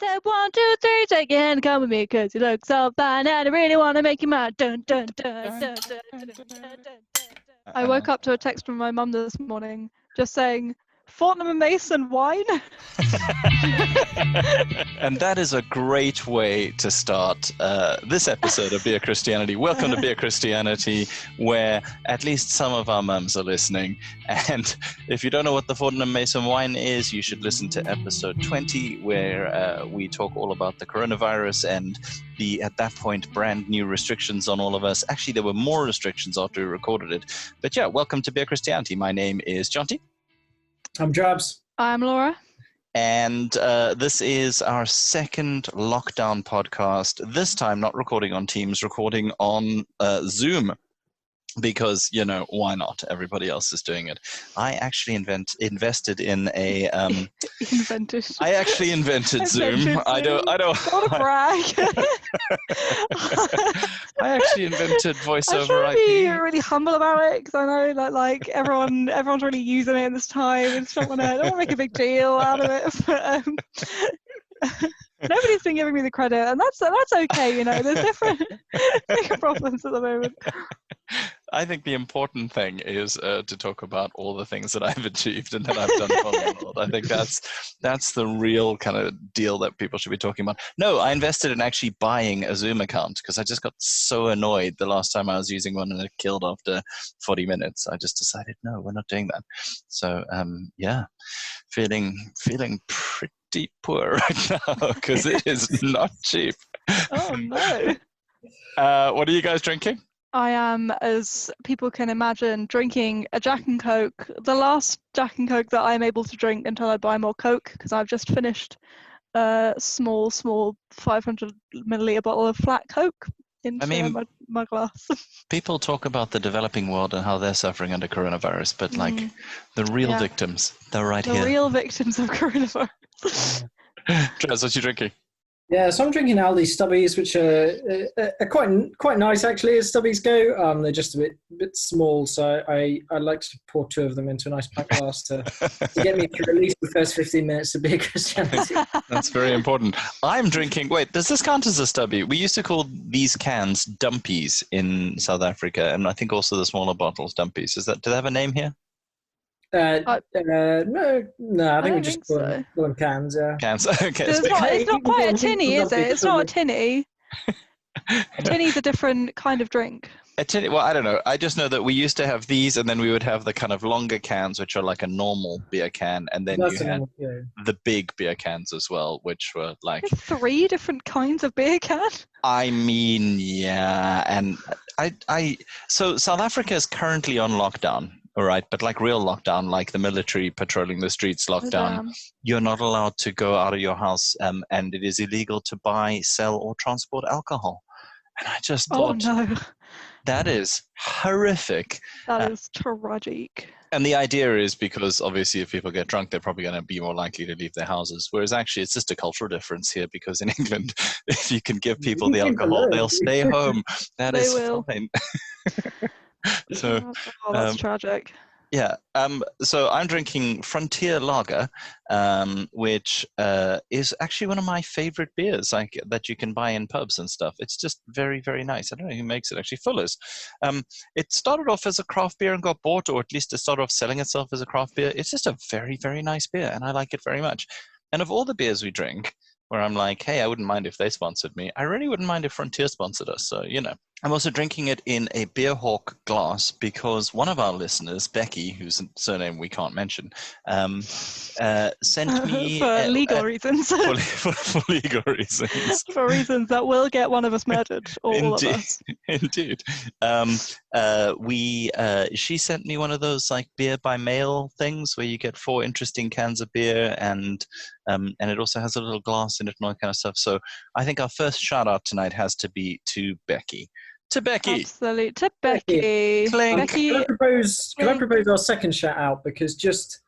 said 1, 2, 3, say again, come with me, cause you look so fine, and I really want to make you mine. Dun, dun, dun, dun, dun, dun, dun, dun, dun. I woke up to a text from my mum this morning just saying, Fortnum and Mason wine. And that is a great way to start this episode of Beer Christianity. Welcome to Beer Christianity, where at least some of our mums are listening. And if you don't know what the Fortnum and Mason wine is, you should listen to episode 20, where we talk all about the coronavirus and the, at that point, brand new restrictions on all of us. Actually, there were more restrictions after we recorded it. But yeah, welcome to Beer Christianity. My name is Jonty. I'm Drabs. I'm Laura. And this is our second lockdown podcast. This time, not recording on Teams, recording on Zoom. Because, you know, why not? Everybody else is doing it. I actually invested in a... Invented. I actually invented Zoom. I don't... Gotta brag. I actually invented voice over IP. I'm trying to be really humble about it, because I know that, like, everyone's really using it in this time. I don't want to make a big deal out of it. But, nobody's been giving me the credit, and that's okay. You know, there's different problems at the moment. I think the important thing is to talk about all the things that I've achieved and that I've done for the world. I think that's the real kind of deal that people should be talking about. No, I invested in actually buying a Zoom account because I just got so annoyed the last time I was using one and it killed after 40 minutes. I just decided, no, we're not doing that. So, yeah, feeling pretty poor right now because it is not cheap. Oh, no. What are you guys drinking? I am, as people can imagine, drinking a Jack and Coke, the last Jack and Coke that I'm able to drink until I buy more Coke, because I've just finished a small 500 milliliter bottle of flat Coke into my glass. People talk about the developing world and how they're suffering under coronavirus, but like the real victims, they're right here. The real victims of coronavirus. Drabs, what you drinking? Yeah, so I'm drinking Aldi Stubbies, which are quite nice actually as Stubbies go. They're just a bit small, so I like to pour 2 of them into a nice pint glass to get me through at least the first 15 minutes of Beer Christianity. That's very important. I'm drinking. Wait, does this count as a stubby? We used to call these cans dumpies in South Africa, and I think also the smaller bottles dumpies. Do they have a name here? No, I think we just call them cans. Yeah. Cans. Okay. It's not quite a tinny, is it? It's not a tinny. A tinny's a different kind of drink. A tinny. Well, I don't know. I just know that we used to have these, and then we would have the kind of longer cans, which are like a normal beer can, and then you had the big beer cans as well, which were like 3 different kinds of beer can. I mean, yeah, and so South Africa is currently on lockdown. All right, but like real lockdown, like the military patrolling the streets lockdown, you're not allowed to go out of your house, and it is illegal to buy, sell, or transport alcohol. And I just thought, that is horrific. That is tragic. And the idea is because obviously if people get drunk, they're probably going to be more likely to leave their houses. Whereas actually it's just a cultural difference here because in England, if you can give people the alcohol, they'll stay home. They will. Fine. So, that's tragic. Yeah. So I'm drinking Frontier Lager, which is actually one of my favorite beers, like that you can buy in pubs and stuff. It's just very, very nice. I don't know who makes it. Actually, Fuller's. It started off as a craft beer and got bought, or at least it started off selling itself as a craft beer. It's just a very, very nice beer, and I like it very much. And of all the beers we drink, where I'm like, hey, I wouldn't mind if they sponsored me. I really wouldn't mind if Frontier sponsored us. So, you know. I'm also drinking it in a Beer Hawk glass because one of our listeners, Becky, whose surname we can't mention, sent me... for legal reasons. For legal reasons. For reasons that will get one of us murdered, or all of us. Indeed. She sent me one of those like beer by mail things where you get 4 interesting cans of beer and it also has a little glass in it and all that kind of stuff. So I think our first shout out tonight has to be to Becky. To Becky. Absolutely. To Becky. Becky. Can I propose our second shout out? Because just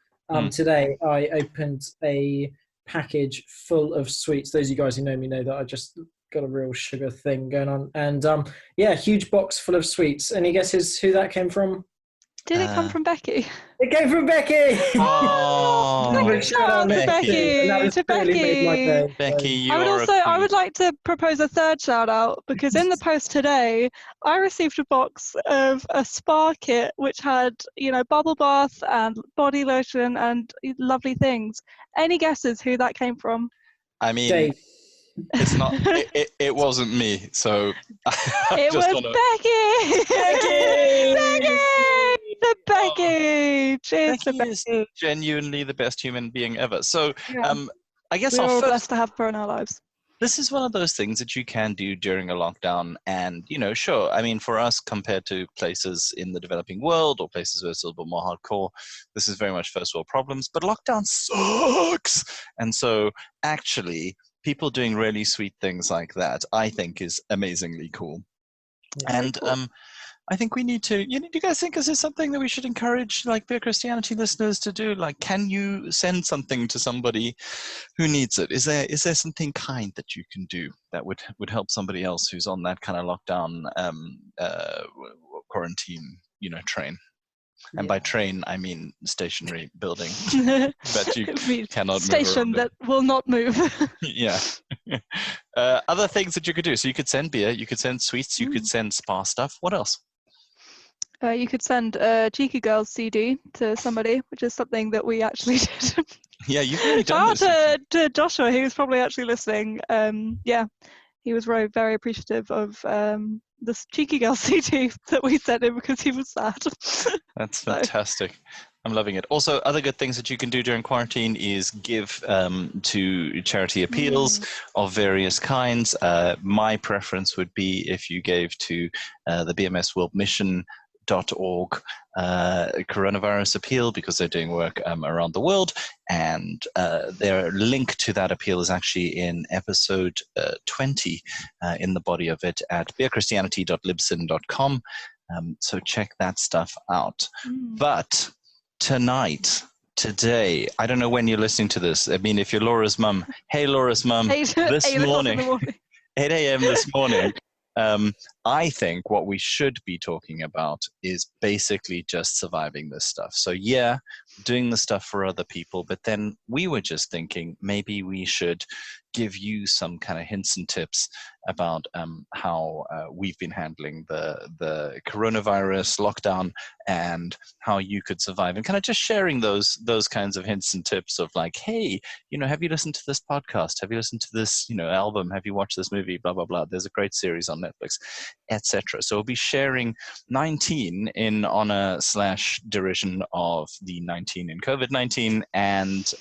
today I opened a package full of sweets. Those of you guys who know me know that I just got a real sugar thing going on. And huge box full of sweets. Any guesses who that came from? Did it come from Becky? It came from Becky. Oh, Shout out to Becky. Becky. That has To really made my Becky. day. Becky, you I would are also, a I queen. would like to propose a third shout out, because in the post today, I received a box of a spa kit which had, bubble bath and body lotion and lovely things. Any guesses who that came from? I mean, Dave. it's not. It wasn't me. So It was Becky. Becky! Becky. To Becky. Cheers to Becky is Becky. genuinely the best human being ever. So, Yeah. I guess We're our all first. blessed to have her in our lives. This is one of those things that you can do during a lockdown, and sure. I mean, for us, compared to places in the developing world or places where it's a little bit more hardcore, this is very much first world problems. But lockdown sucks, and so actually, people doing really sweet things like that, I think, is amazingly cool. Yeah, And cool. I think we need to. Do you guys think this is something that we should encourage, like, Beer Christianity listeners to do? Like, can you send something to somebody who needs it? Is there something kind that you can do that would help somebody else who's on that kind of lockdown quarantine, train? And by train, I mean stationary building that you cannot station move around. that will not move. Yeah. Other things that you could do. So you could send beer, you could send sweets, you could send spa stuff. What else? You could send a Cheeky Girls CD to somebody, which is something that we actually did. Yeah, you've really done Shout out this. to Joshua, he was probably actually listening. Yeah, he was very, very appreciative of this Cheeky Girls CD that we sent him because he was sad. That's fantastic. I'm loving it. Also, other good things that you can do during quarantine is give to charity appeals of various kinds. My preference would be if you gave to the BMS World Mission .org coronavirus appeal, because they're doing work around the world, and their link to that appeal is actually in episode 20 in the body of it at beerchristianity.libsyn.com. So check that stuff out. But today, I don't know when you're listening to this. I mean, if you're Laura's mum, hey, Laura's mum, this morning, 8 a.m. this morning, I think what we should be talking about is basically just surviving this stuff. So yeah, doing the stuff for other people, but then we were just thinking maybe we should give you some kind of hints and tips about how we've been handling the coronavirus lockdown and how you could survive, and kind of just sharing those kinds of hints and tips of like, hey, have you listened to this podcast? Have you listened to this, album? Have you watched this movie? Blah, blah, blah. There's a great series on Netflix, etc. So we'll be sharing 19 in honor / derision of the 19 in COVID-19, and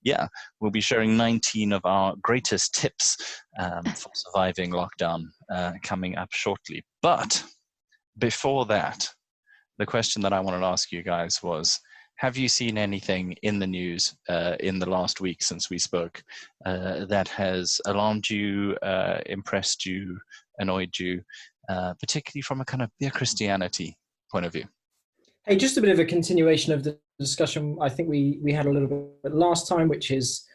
yeah, we'll be sharing 19 of our greatest tips for surviving lockdown coming up shortly. But before that, the question that I wanted to ask you guys was, have you seen anything in the news in the last week since we spoke that has alarmed you, impressed you, annoyed you, particularly from a kind of Beer Christianity point of view? Hey, just a bit of a continuation of the discussion I think we had a little bit last time, which is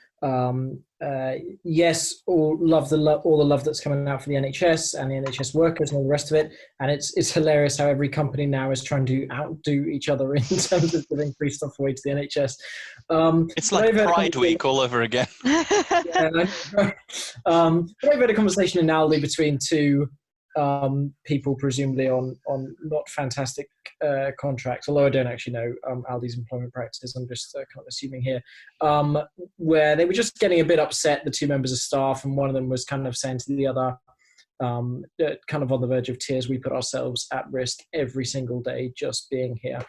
yes, all the love that's coming out for the NHS and the NHS workers and all the rest of it, and it's hilarious how every company now is trying to outdo each other in terms of giving free stuff away to the NHS. It's like Pride Week all over again. Yeah, but I've had a conversation in Aldi between two people presumably on not fantastic contracts, although I don't actually know Aldi's employment practices. I'm just kind of assuming here, where they were just getting a bit upset, the two members of staff, and one of them was kind of saying to the other, kind of on the verge of tears, we put ourselves at risk every single day just being here.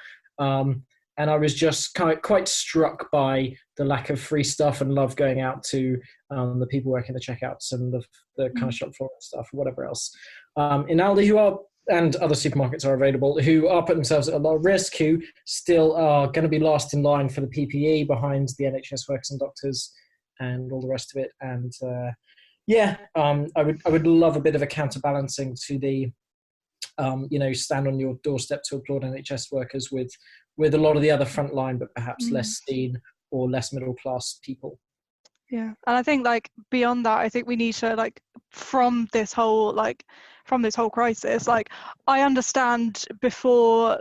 And I was just quite struck by the lack of free stuff and love going out to the people working the checkouts and the kind of shop floor and stuff, or whatever else. In Aldi, and other supermarkets are available, who are putting themselves at a lot of risk, who still are going to be last in line for the PPE behind the NHS workers and doctors and all the rest of it. And I would love a bit of a counterbalancing to the stand on your doorstep to applaud NHS workers with a lot of the other frontline, but perhaps less seen or less middle class people. Yeah, and I think beyond that, I think we need to from this whole crisis. I understand before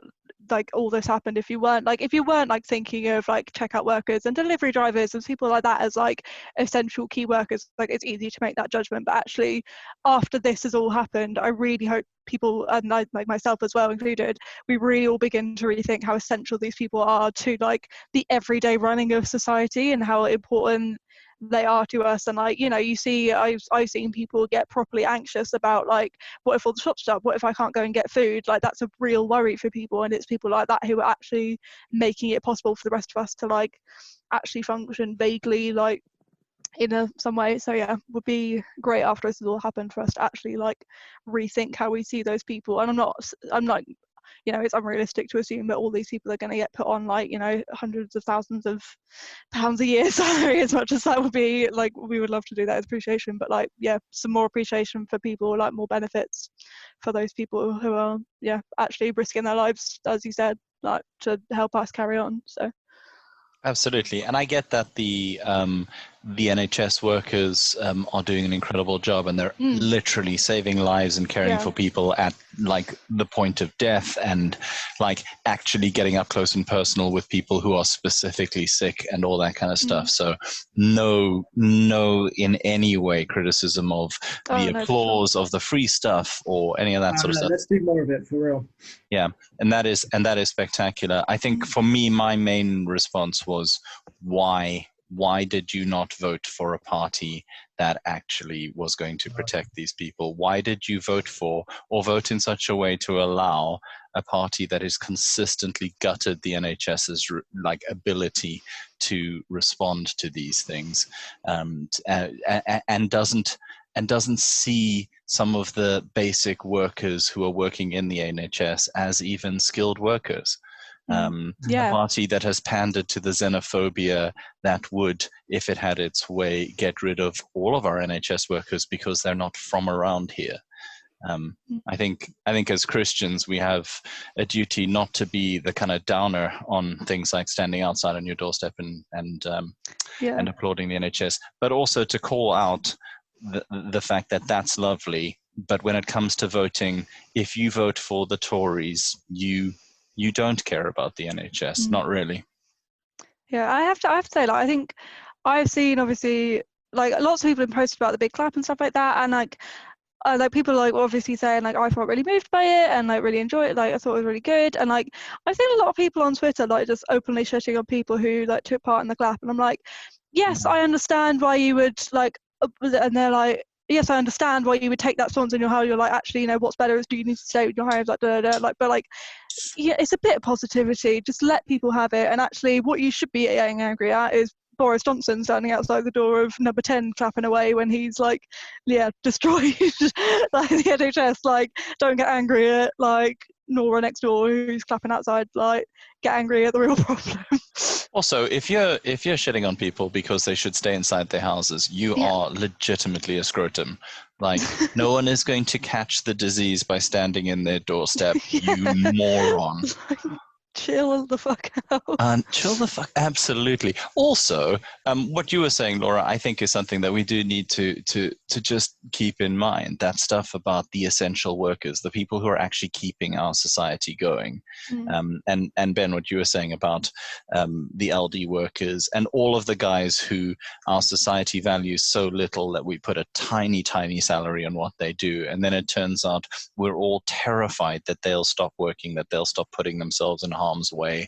like all this happened if you weren't like thinking of like checkout workers and delivery drivers and people like that as like essential key workers. Like it's easy to make that judgment, but actually after this has all happened, I really hope people, and I, like myself as well included, we really all begin to rethink how essential these people are to like the everyday running of society and how important they are to us. And like, you know, you see, I've seen people get properly anxious about like, what if all the shops shut? What if I can't go and get food? Like that's a real worry for people, and it's people like that who are actually making it possible for the rest of us to like actually function vaguely like in some way. So yeah, would be great after this has all happened for us to actually like rethink how we see those people. And I'm not, you know, it's unrealistic to assume that all these people are going to get put on like, you know, hundreds of thousands of pounds a year salary, as much as that would be like, we would love to do that as appreciation, but like, yeah, some more appreciation for people, like more benefits for those people who are, yeah, actually risking their lives, as you said, like to help us carry on. So Absolutely, and I get that the NHS workers are doing an incredible job, and they're literally saving lives and caring for people at like the point of death, and like actually getting up close and personal with people who are specifically sick and all that kind of stuff. So no in any way criticism of the applause of the free stuff or any of that sort of stuff. Let's do more of it for real. Yeah, and that is spectacular. I think for me, my main response was, why did you not vote for a party that actually was going to protect these people? Why did you vote for or vote in such a way to allow a party that has consistently gutted the NHS's like ability to respond to these things, and doesn't see some of the basic workers who are working in the NHS as even skilled workers? A party that has pandered to the xenophobia that would, if it had its way, get rid of all of our NHS workers because they're not from around here. I think as Christians we have a duty not to be the kind of downer on things like standing outside on your doorstep and applauding the NHS, but also to call out the fact that that's lovely, but when it comes to voting, if you vote for the Tories, you don't care about the NHS, not really. Yeah, I have to say, like, I think I've seen obviously like lots of people have posted about the big clap and stuff like that, and like people like obviously saying like I felt really moved by it and like really enjoyed it, like I thought it was really good. And like I've seen a lot of people on Twitter like just openly shitting on people who like took part in the clap, and I'm like, yes, I understand why you would like, and they're like, yes, I understand why you would take that stance in your how you're like, actually, you know, what's better is do you need to stay with your homes, like like, but like, yeah, it's a bit of positivity, just let people have it. And actually what you should be getting angry at is Boris Johnson standing outside the door of number 10 clapping away when he's like, yeah, destroyed like the NHS. Like, don't get angry at like Nora next door who's clapping outside. Like, get angry at the real problem. Also, if you're shitting on people because they should stay inside their houses, you are legitimately a scrotum. Like, no one is going to catch the disease by standing in their doorstep, you moron. Chill the fuck out. Chill the fuck, absolutely. Also, what you were saying, Laura, I think is something that we do need to just keep in mind. That stuff about the essential workers, the people who are actually keeping our society going. And Ben, what you were saying about the LD workers and all of the guys who our society values so little that we put a tiny, tiny salary on what they do. And then it turns out we're all terrified that they'll stop working, that they'll stop putting themselves in harm's way,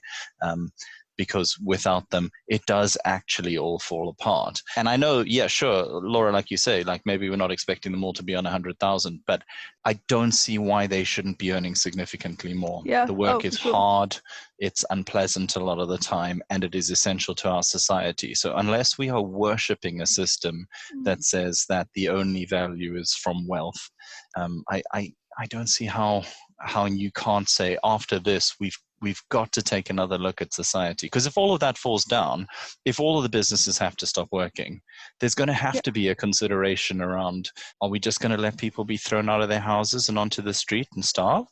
because without them it does actually all fall apart. And I know, yeah, sure, Laura, like you say, like maybe we're not expecting them all to be on 100,000, but I don't see why they shouldn't be earning significantly more. The work is hard, it's unpleasant a lot of the time, and it is essential to our society. So unless we are worshipping a system that says that the only value is from wealth, I don't see how you can't say after this we've got to take another look at society. Because if all of that falls down, if all of the businesses have to stop working, there's going to have to be a consideration around, are we just going to let people be thrown out of their houses and onto the street and starve?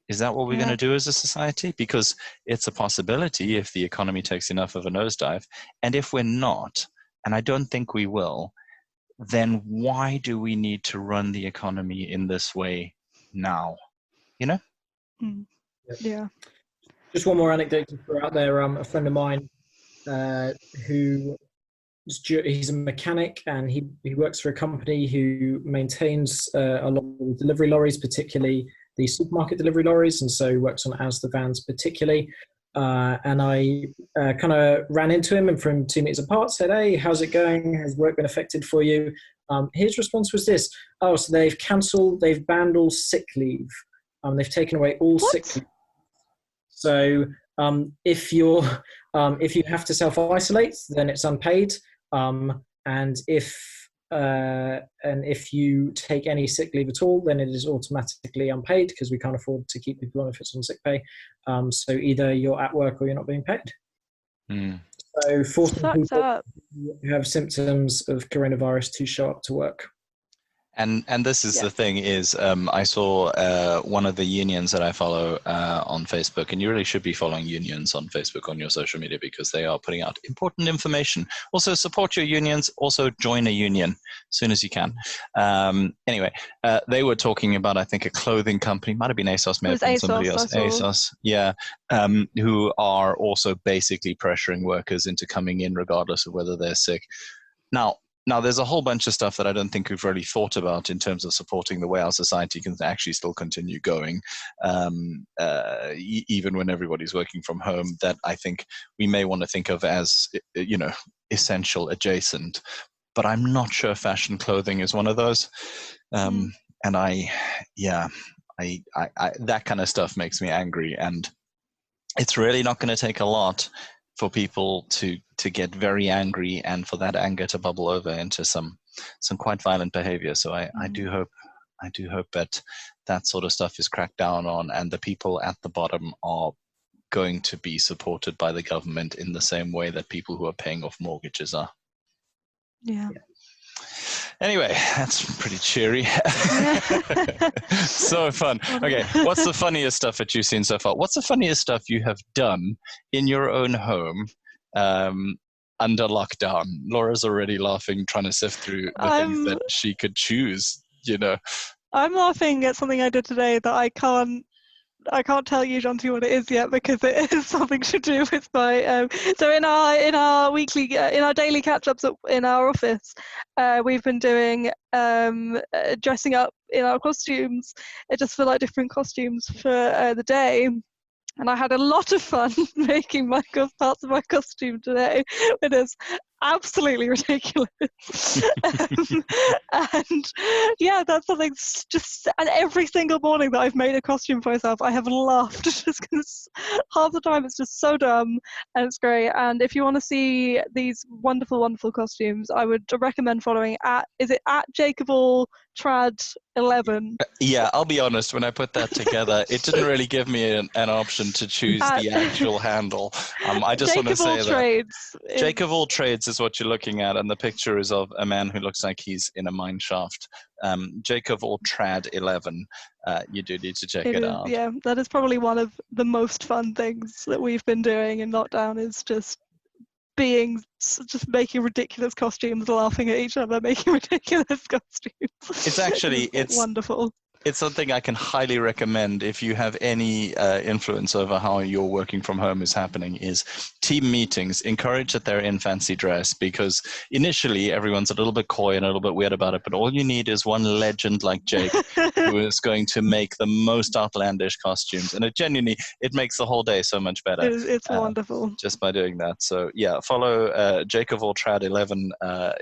Is that what we're going to do as a society? Because it's a possibility if the economy takes enough of a nosedive. And if we're not, and I don't think we will, then why do we need to run the economy in this way now? You know? Yeah. Just one more anecdote to throw out there. A friend of mine who he's a mechanic, and he works for a company who maintains a lot of delivery lorries, particularly the supermarket delivery lorries, and so works on Asda vans particularly. And I kind of ran into him, and from 2 meters apart said, "Hey, how's it going? Has work been affected for you?" His response was this: "Oh, so they've banned all sick leave. They've taken away all sick leave. So if you have to self-isolate, then it's unpaid. And if you take any sick leave at all, then it is automatically unpaid, because we can't afford to keep people on if it's on sick pay. So either you're at work or you're not being paid." So forcing people who have symptoms of coronavirus to show up to work. And this is the thing is, I saw one of the unions that I follow on Facebook, and you really should be following unions on Facebook on your social media, because they are putting out important information. Also, support your unions. Also, join a union as soon as you can. Anyway, they were talking about, I think, a clothing company, might have been ASOS, may have been somebody else. ASOS, yeah, who are also basically pressuring workers into coming in regardless of whether they're sick. Now, there's a whole bunch of stuff that I don't think we've really thought about in terms of supporting the way our society can actually still continue going, even when everybody's working from home, that I think we may want to think of as, essential adjacent. But I'm not sure fashion clothing is one of those. And that kind of stuff makes me angry. And it's really not going to take a lot for people to get very angry, and for that anger to bubble over into some quite violent behavior. So I do hope that sort of stuff is cracked down on, and the people at the bottom are going to be supported by the government in the same way that people who are paying off mortgages are. Yeah. Anyway, that's pretty cheery. So fun. Okay, what's the funniest stuff that you've seen so far? What's the funniest stuff you have done in your own home under lockdown? Laura's already laughing, trying to sift through the things that she could choose, I'm laughing at something I did today that I can't tell you, Jonty, what it is yet, because it is something to do with my. So in our weekly, in our daily catch-ups in our office, we've been doing dressing up in our costumes, just for like different costumes for the day. And I had a lot of fun making parts of my costume today. It is absolutely ridiculous. And yeah, that's something just, and every single morning that I've made a costume for myself, I have laughed, just because half the time it's just so dumb, and it's great. And if you want to see these wonderful, wonderful costumes, I would recommend following at Trad11. Yeah, I'll be honest, when I put that together, it didn't really give me an option to choose the actual handle. I just want to say that Jake of all trades is what you're looking at, and the picture is of a man who looks like he's in a mine shaft. Jake of all Trad 11. You do need to check it out. Yeah, that is probably one of the most fun things that we've been doing in lockdown, is just making ridiculous costumes, laughing at each other, making ridiculous costumes. It's actually it's wonderful. It's something I can highly recommend if you have any influence over how your working from home is happening, is team meetings. Encourage that they're in fancy dress, because initially everyone's a little bit coy and a little bit weird about it, but all you need is one legend like Jake who is going to make the most outlandish costumes, and it makes the whole day so much better. It's wonderful. Just by doing that. So yeah, follow Jake of all Trad 11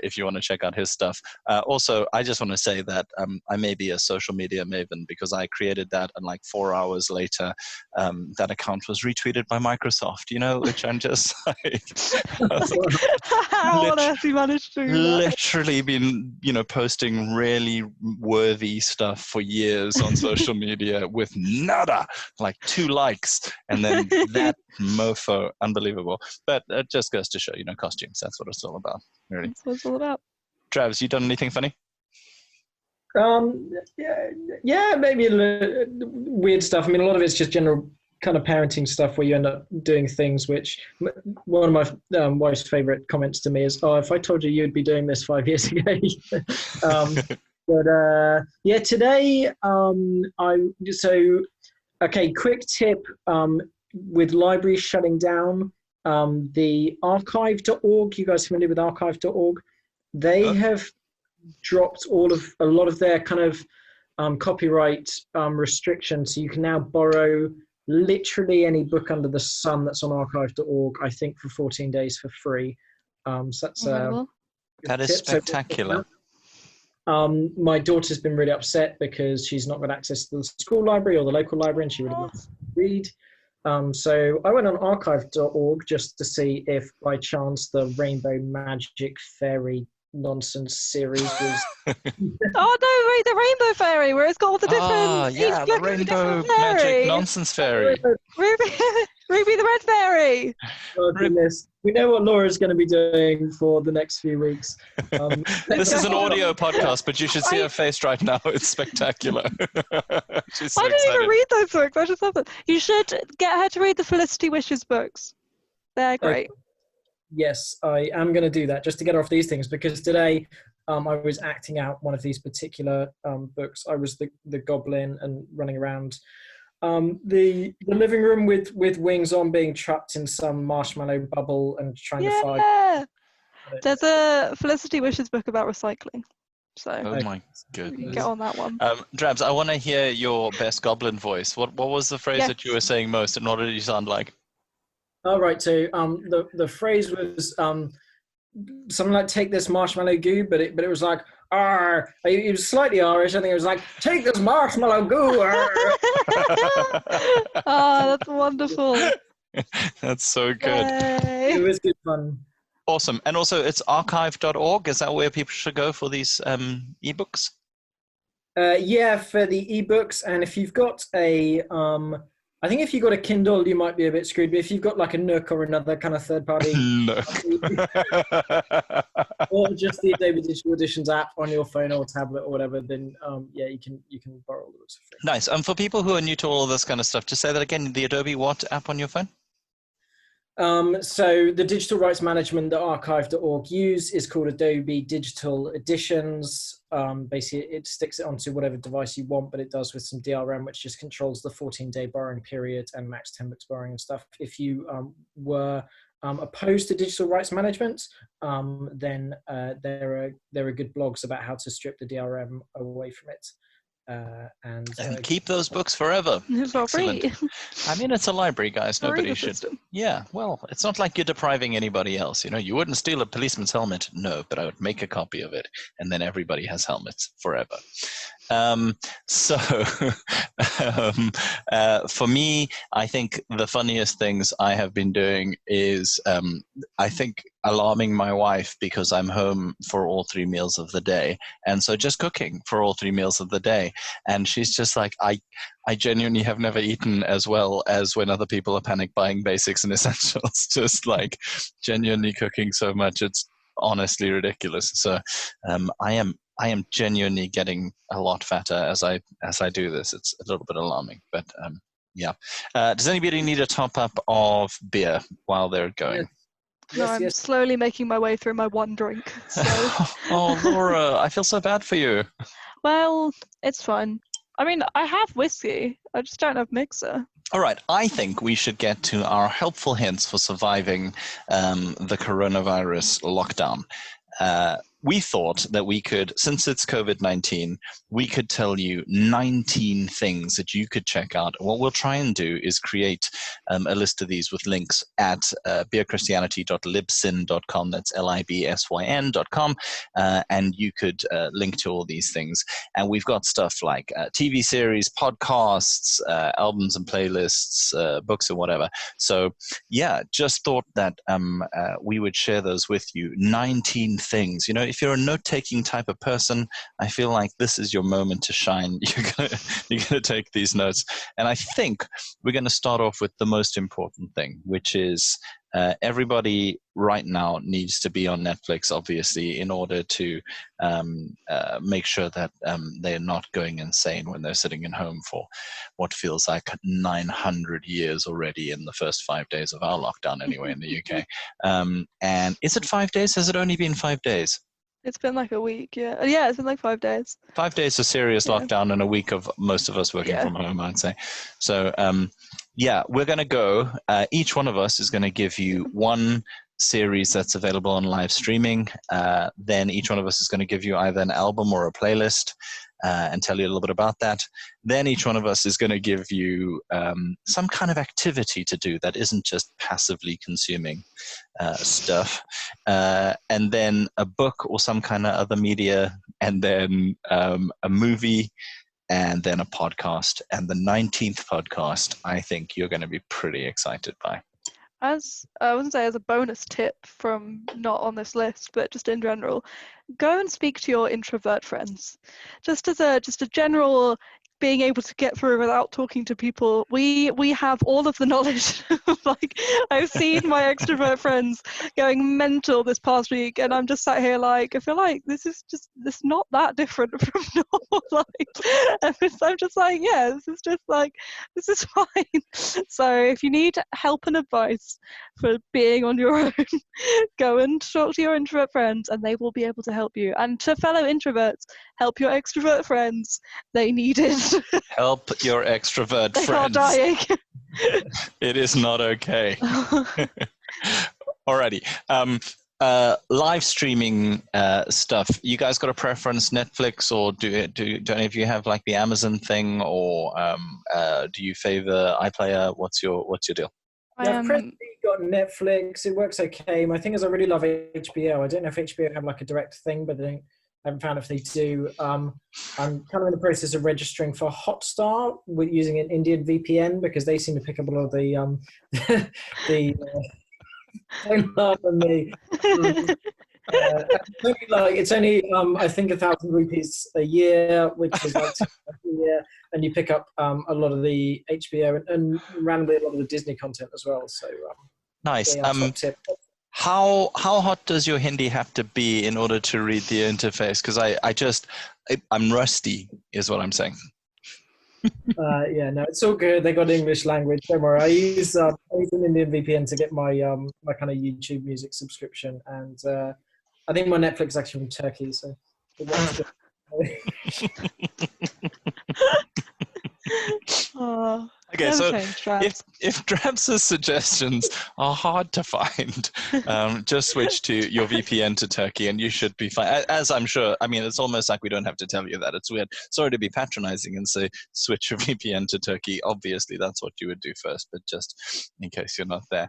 if you want to check out his stuff. Also, I just want to say that I may be a social media maven, because I created that, and like 4 hours later that account was retweeted by Microsoft, which I'm just like, how on earth you managed to do that? Literally been posting really worthy stuff for years on social media with nada, like 2 likes, and then that mofo. Unbelievable. But it just goes to show, costumes, that's what it's all about, really. That's what it's all about. Drabs, you done anything funny? Yeah, maybe weird stuff. I mean, a lot of it's just general kind of parenting stuff, where you end up doing things which, one of my wife's favorite comments to me is, "Oh, if I told you you'd be doing this 5 years ago." But today, quick tip. with libraries shutting down, the archive.org, you guys familiar with archive.org? They have dropped a lot of their kind of copyright restrictions. So you can now borrow literally any book under the sun that's on archive.org, I think for 14 days for free. So that's that is spectacular. My daughter's been really upset because she's not got access to the school library or the local library, and she really wants to read. So I went on archive.org just to see if by chance the Rainbow Magic Fairy nonsense series was Oh no, wait, the Rainbow Fairy, where it's got all the different yeah, the Rainbow Magic Nonsense Fairy. Ruby the Red Fairy. Oh goodness, we know what Laura's going to be doing for the next few weeks. This is an audio podcast, but you should see her face right now. It's spectacular. She's so I didn't even excited. read those books. I just love them. You should get her to read the Felicity Wishes books. They're great. Yes, I am going to do that just to get her off these things, because today I was acting out one of these particular books. I was the goblin and running around the living room with wings on, being trapped in some marshmallow bubble and trying to find. There's a Felicity Wishes book about recycling. So Oh my you can goodness. get on that one. Drabs, I want to hear your best goblin voice. What was the phrase that you were saying most, and what did you sound like? Oh, right. So the phrase was something like "take this marshmallow goo," but it was like "arr." It was slightly Irish. I think it was like "take this marshmallow goo." Oh, that's wonderful. That's so good. Yay. It was good fun. Awesome. And also, it's archive.org. Is that where people should go for these ebooks? Yeah, for the ebooks, and if you've got a I think if you've got a Kindle, you might be a bit screwed. But if you've got like a Nook or another kind of third-party, or just the Adobe Digital Editions app on your phone or tablet or whatever, then yeah, you can borrow all the books for free. Nice. And for people who are new to all of this kind of stuff, just say that again. The Adobe what app on your phone? So the digital rights management that archive.org use is called Adobe Digital Editions. Basically, it sticks it onto whatever device you want, but it does with some DRM, which just controls the 14-day borrowing period and max 10 books borrowing and stuff. If you were opposed to digital rights management, then there are good blogs about how to strip the DRM away from it. And keep those books forever. It's not free. I mean, it's a library, guys. Nobody should. System. Yeah, well, it's not like you're depriving anybody else. You know, you wouldn't steal a policeman's helmet. No, but I would make a copy of it, and then everybody has helmets forever. For me, I think the funniest things I have been doing is, I think, alarming my wife because I'm home for all 3 meals of the day. And so just cooking for all 3 meals of the day. And she's just like, I genuinely have never eaten as well as when other people are panic buying basics and essentials, just like genuinely cooking so much. It's honestly ridiculous. So I am genuinely getting a lot fatter as I do this. It's a little bit alarming, but yeah. Does anybody need a top up of beer while they're going? No, I'm slowly making my way through my one drink. So. Oh, Laura, I feel so bad for you. Well, it's fine. I mean, I have whiskey. I just don't have mixer. All right. I think we should get to our helpful hints for surviving the coronavirus lockdown. We thought that we could, since it's COVID-19, we could tell you 19 things that you could check out. What we'll try and do is create a list of these with links at beerchristianity.libsyn.com. That's libsyn.com. And you could link to all these things. And we've got stuff like TV series, podcasts, albums and playlists, books and whatever. So yeah, just thought that we would share those with you. 19 things. You know, if you're a note-taking type of person, I feel like this is your moment to shine. You're gonna take these notes. And I think we're going to start off with the most important thing, which is everybody right now needs to be on Netflix, obviously, in order to make sure that they're not going insane when they're sitting at home for what feels like 900 years already in the first 5 days of our lockdown anyway in the UK. And is it 5 days? Has it only been 5 days? It's been like a week, yeah. Yeah, it's been like 5 days. 5 days of serious Yeah. lockdown and a week of most of us working Yeah. from home, I'd say. So, we're going to go. Each one of us is going to give you one series that's available on live streaming. Then each one of us is going to give you either an album or a playlist and tell you a little bit about that. Then each one of us is going to give you some kind of activity to do that isn't just passively consuming stuff. And then a book or some kind of other media, and then a movie, and then a podcast. And the 19th podcast, I think you're going to be pretty excited by. As I wouldn't say as a bonus tip from not on this list, but just in general, go and speak to your introvert friends. Just as a general being able to get through without talking to people. We have all of the knowledge. Like, I've seen my extrovert friends going mental this past week, and I'm just sat here like, I feel like this is not that different from normal life. I'm just like, yeah, this is fine. So if you need help and advice for being on your own, go and talk to your introvert friends, and they will be able to help you. And to fellow introverts, help your extrovert friends. They need it. Help your extrovert They friends. are dying. It is not okay. Alrighty. Live streaming stuff. You guys got a preference, Netflix, or do any of you have like the Amazon thing, or do you favor iPlayer? What's your deal? Yeah, I've presently got Netflix. It works okay. My thing is, I really love HBO. I don't know if HBO have like a direct thing, but I haven't found if they do. I'm kind of in the process of registering for Hotstar with using an Indian VPN, because they seem to pick up a lot of the don't laugh at me. It's only I think 1,000 rupees a year, which is like a year, and you pick up a lot of the HBO and randomly a lot of the Disney content as well. So nice. top tip. How hot does your Hindi have to be in order to read the interface? Because I'm rusty, is what I'm saying. Yeah, no, it's all good. They got English language. Don't worry. I use an Indian VPN to get my my kind of YouTube music subscription, and I think my Netflix is actually from Turkey, so it works good. Oh, Okay, so Drabs. if Drabs' suggestions are hard to find, just switch to your VPN to Turkey and you should be fine. As I'm sure, I mean, it's almost like we don't have to tell you that. It's weird. Sorry to be patronizing and say switch your VPN to Turkey. Obviously, that's what you would do first, but just in case you're not there.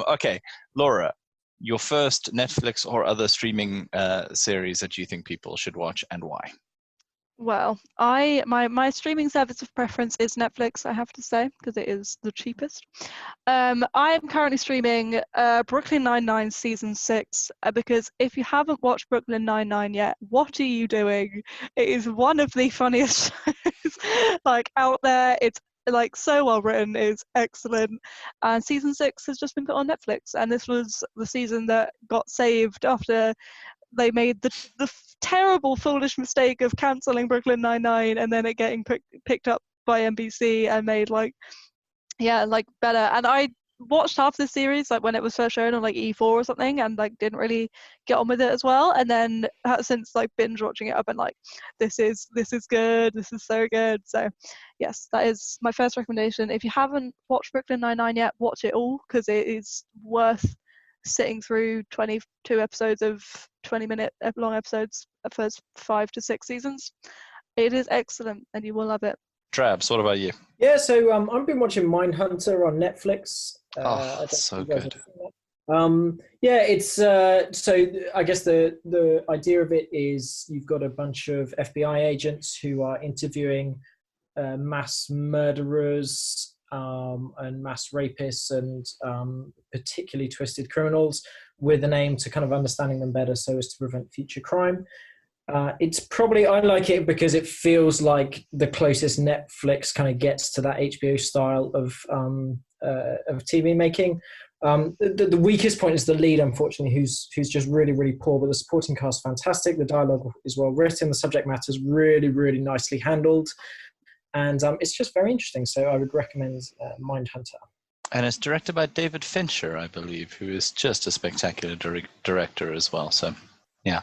Okay, Laura, your first Netflix or other streaming series that you think people should watch, and why? Well, my streaming service of preference is Netflix, I have to say, because it is the cheapest. I am currently streaming Brooklyn Nine-Nine season 6, because if you haven't watched Brooklyn Nine-Nine yet, what are you doing? It is one of the funniest shows like out there. It's like so well written, it's excellent, and season 6 has just been put on Netflix, and this was the season that got saved after they made the terrible, foolish mistake of cancelling Brooklyn Nine-Nine and then it getting picked up by NBC and made better. And I watched half the series like when it was first shown on like E4 or something, and like didn't really get on with it as well. And then since like binge watching it, I've been like, this is good. This is so good. So yes, that is my first recommendation. If you haven't watched Brooklyn Nine-Nine yet, watch it all, because it is worth sitting through 22 episodes of 20-minute long episodes of first 5 to 6 seasons. It is excellent and you will love it. Drabs, what about you? Yeah, so I've been watching Mindhunter on Netflix. So good. Yeah, it's so I guess the idea of it is you've got a bunch of FBI agents who are interviewing mass murderers and mass rapists and particularly twisted criminals, with an aim to kind of understanding them better so as to prevent future crime. It's probably, I like it because it feels like the closest Netflix kind of gets to that HBO style of TV making. The weakest point is the lead, unfortunately, who's just really, really poor, but the supporting cast is fantastic. The dialogue is well written. The subject matter is really, really nicely handled. And it's just very interesting. So I would recommend Mindhunter. And it's directed by David Fincher, I believe, who is just a spectacular director as well. So Yeah.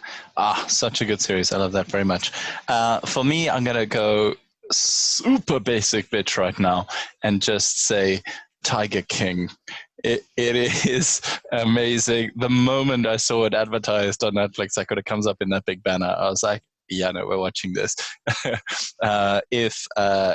Such a good series. I love that very much. For me, I'm going to go super basic bitch right now and just say Tiger King. It is amazing. The moment I saw it advertised on Netflix, like when it comes up in that big banner, I was like, yeah, no, we're watching this. If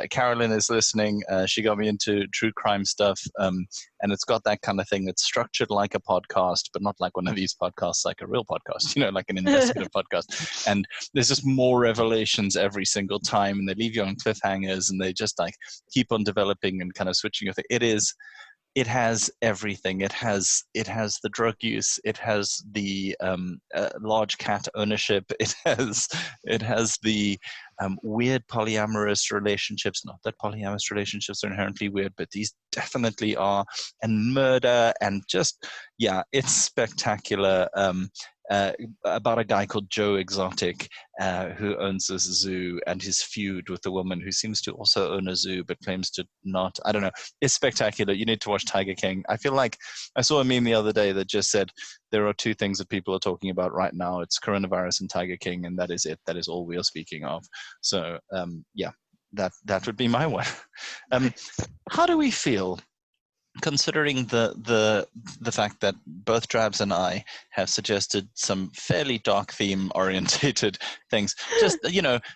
Carolyn is listening, she got me into true crime stuff, and it's got that kind of thing that's structured like a podcast, but not like one of these podcasts, like a real podcast, like an investigative podcast. And there's just more revelations every single time, and they leave you on cliffhangers, and they just like keep on developing and kind of switching your thing. It has everything. It has the drug use. It has the large cat ownership. It has the weird polyamorous relationships. Not that polyamorous relationships are inherently weird, but these definitely are. And murder and just it's spectacular. About a guy called Joe Exotic who owns this zoo, and his feud with the woman who seems to also own a zoo but claims to not. I don't know. It's spectacular. You need to watch Tiger King. I feel like I saw a meme the other day that just said there are two things that people are talking about right now. It's coronavirus and Tiger King, and that is it. That is all we are speaking of. So that would be my one. How do we feel, considering the fact that both Drabs and I have suggested some fairly dark theme orientated things? Just,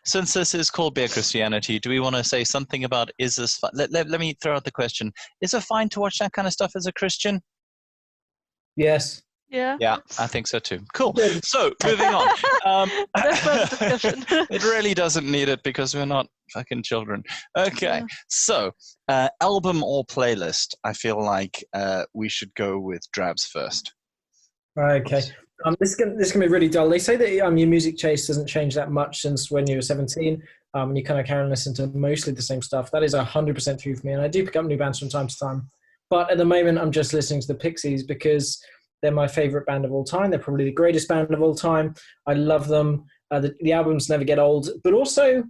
since this is called Beer Christianity, do we want to say something about, is this fun? Let me throw out the question. Is it fine to watch that kind of stuff as a Christian? Yes. Yeah. Yeah, I think so too. Cool. So moving on. It really doesn't need it because we're not fucking children. Okay. Yeah. So album or playlist? I feel like we should go with Drabs first. Okay. This can be really dull. They say that your music taste doesn't change that much since when you were 17. And you kind of carry on listening to mostly the same stuff. That is 100% true for me. And I do pick up new bands from time to time. But at the moment, I'm just listening to the Pixies because they're my favorite band of all time. They're probably the greatest band of all time. I love them. The albums never get old. But also,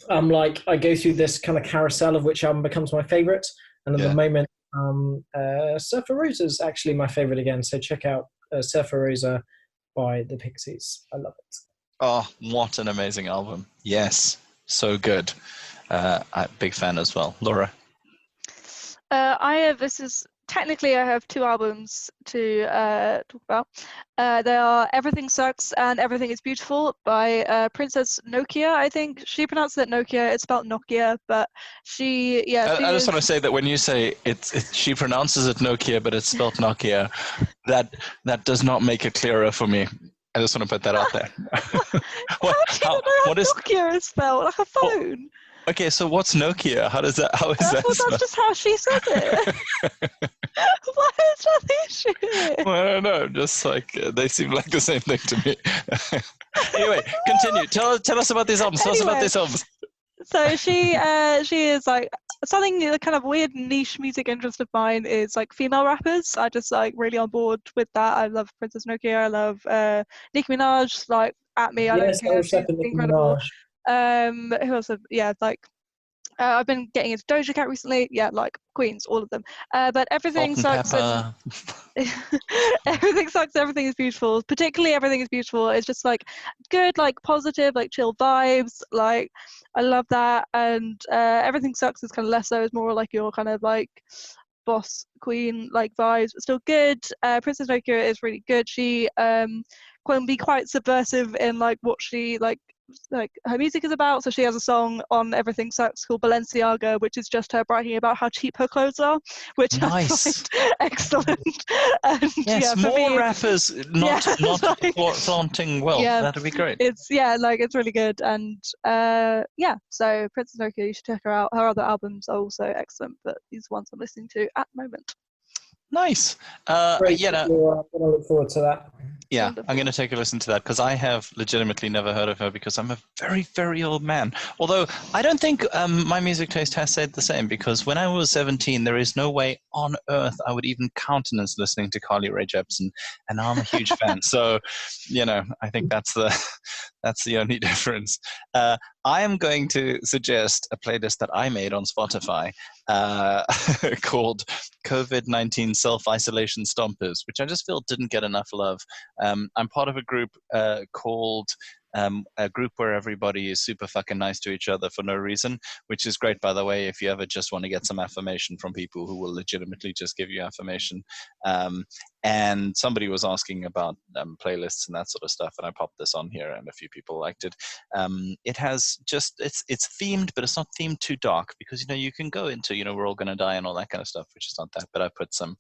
I go through this kind of carousel of which album becomes my favorite. And at the moment, Surfer Rosa is actually my favorite again. So check out Surfer Rosa by the Pixies. I love it. Oh, what an amazing album. Yes, so good. I'm a big fan as well. Laura? Technically, I have two albums to talk about. They are Everything Sucks and Everything is Beautiful by Princess Nokia, I think. She pronounced it Nokia. It's spelled Nokia, but I just want to say that when you say she pronounces it Nokia, but it's spelled Nokia, that does not make it clearer for me. I just want to put that out there. How Nokia is spelled? Like a phone. Okay, so what's Nokia? How is that? That's just how she said it. Why is that the issue? Well, I don't know. Just like they seem like the same thing to me. Anyway, continue. Tell us about these albums. Tell us about these albums. So she is like something kind of weird niche music interest of mine is like female rappers. I just like really on board with that. I love Princess Nokia. I love Nicki Minaj. Like at me, I don't care. She's incredible. Who else? I've been getting into Doja Cat recently. Yeah, like Queens, all of them. But Everything Sucks. Everything Sucks. Everything is Beautiful. Particularly Everything is Beautiful. It's just like good, like positive, like chill vibes. Like I love that. And Everything Sucks is kind of less so. It's more like your kind of like boss queen like vibes, but still good. Princess Nokia is really good. She can be quite subversive in like what she like her music is about. So she has a song on Everything Sucks called Balenciaga, which is just her bragging about how cheap her clothes are, which I find excellent. And yes, more rappers not flaunting wealth. That'd be great. It's really good. And so Princess Nokia, you should check her out. Her other albums are also excellent, but these ones I'm listening to at the moment. Nice. Great. I'm going to look forward to that. Yeah, wonderful. I'm going to take a listen to that because I have legitimately never heard of her because I'm a very, very old man. Although I don't think my music taste has stayed the same because when I was 17, there is no way on earth I would even countenance listening to Carly Rae Jepsen, and now I'm a huge fan. So, I think that's the only difference. I am going to suggest a playlist that I made on Spotify, called COVID-19 Self-Isolation Stompers, which I just feel didn't get enough love. I'm part of a group called a group where everybody is super fucking nice to each other for no reason, which is great, by the way, if you ever just want to get some affirmation from people who will legitimately just give you affirmation. And somebody was asking about playlists and that sort of stuff, and I popped this on here, and a few people liked it. It has just it's themed, but it's not themed too dark, because you can go into we're all gonna die and all that kind of stuff, which is not that. But I put some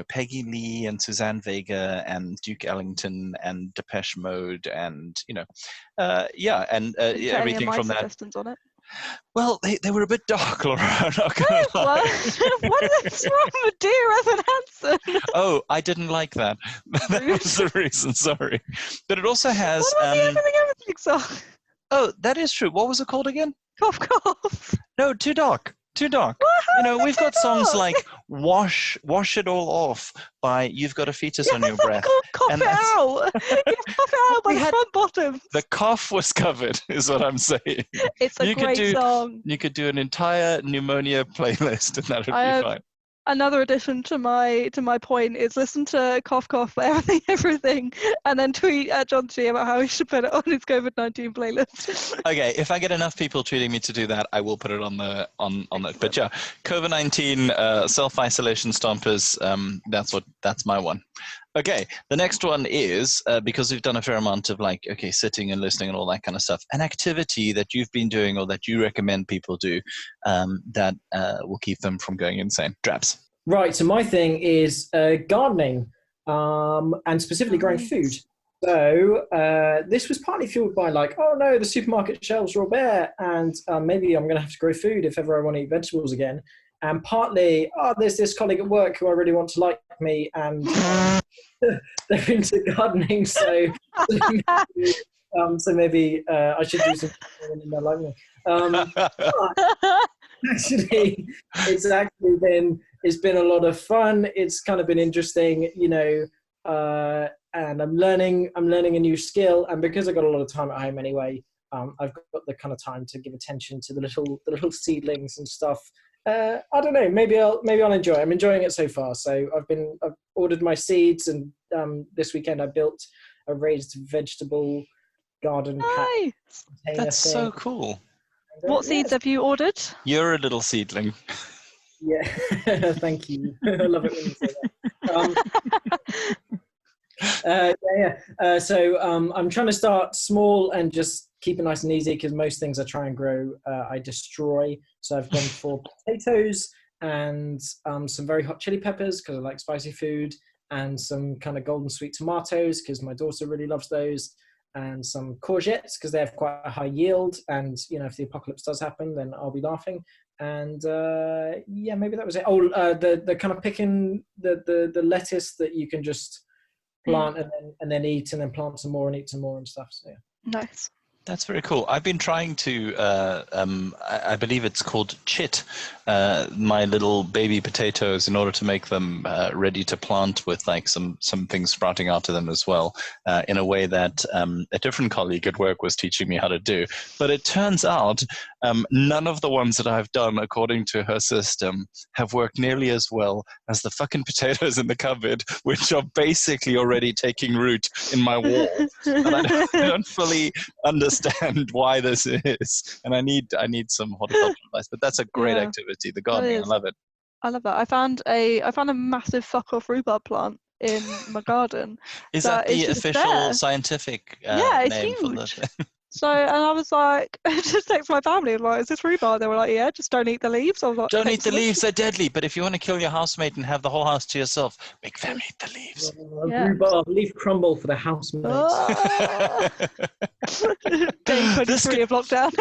Peggy Lee and Suzanne Vega and Duke Ellington and Depeche Mode and everything from that. Suggestions on it? Well, they were a bit dark, Laura. I'm not gonna lie. What is wrong with Dear Evan Hansen? Oh, I didn't like that. That was the reason. Sorry, but it also has. What about the Everything song? Oh, that is true. What was it called again? Cough, cough. No, too dark. Too dark. We've got songs like "Wash It All Off" by You've Got a Fetus on Your Breath. Cough it out. You cough it out by the front bottom. The cough was covered, is what I'm saying. It's a great song. You could do an entire pneumonia playlist, and that would be fine. Another addition to my point is listen to Cough Cough by Everything, and then tweet at Jonty about how he should put it on his COVID-19 playlist. Okay, if I get enough people tweeting me to do that, I will put it on it. But yeah, COVID-19 self-isolation stompers. That's my one. Okay, the next one is, because we've done a fair amount of sitting and listening and all that kind of stuff, an activity that you've been doing or that you recommend people do that will keep them from going insane. Drabs. Right, so my thing is gardening and specifically growing food. So this was partly fueled by oh no, the supermarket shelves are all bare, and maybe I'm going to have to grow food if ever I want to eat vegetables again. And partly, there's this colleague at work who I really want to like me, and they're into gardening, so maybe I should do something when they like me. Actually, it's been a lot of fun. It's kind of been interesting, and I'm learning a new skill, and because I've got a lot of time at home anyway, I've got the kind of time to give attention to the little seedlings and stuff. I don't know. Maybe I'll enjoy it. I'm enjoying it so far. So I've ordered my seeds, and this weekend I built a raised vegetable garden patch. That's so cool. What seeds have you ordered? You're a little seedling. Yeah, thank you. I love it when you say that. So I'm trying to start small and just keep it nice and easy, because most things I try and grow, I destroy. So I've gone for potatoes and some very hot chili peppers, because I like spicy food, and some kind of golden sweet tomatoes, because my daughter really loves those, and some courgettes, because they have quite a high yield. And, if the apocalypse does happen, then I'll be laughing. And maybe that was it. Oh, the kind of picking the lettuce that you can just plant and then eat, and then plant some more and eat some more and stuff. So yeah. Nice. That's very cool. I've been trying to, I believe it's called chit, my little baby potatoes, in order to make them ready to plant with some things sprouting out of them as well, in a way that a different colleague at work was teaching me how to do. But it turns out none of the ones that I've done according to her system have worked nearly as well as the fucking potatoes in the cupboard, which are basically already taking root in my wall. And I don't fully understand why this is, and I need some horticultural advice. But that's a great activity. The gardening, I love it. I love that. I found a massive fuck off rhubarb plant in my garden. Is that the official scientific it's name huge. for the? So, and I was like, just text my family, like, is this rhubarb? They were like, yeah, just don't eat the leaves. I was like, don't eat the leaves, they're deadly. But if you want to kill your housemate and have the whole house to yourself, make them eat the leaves. Rhubarb leaf crumble for the housemates. Day 23 of lockdown.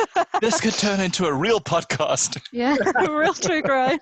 This could turn into a real podcast. Yeah, real true crime.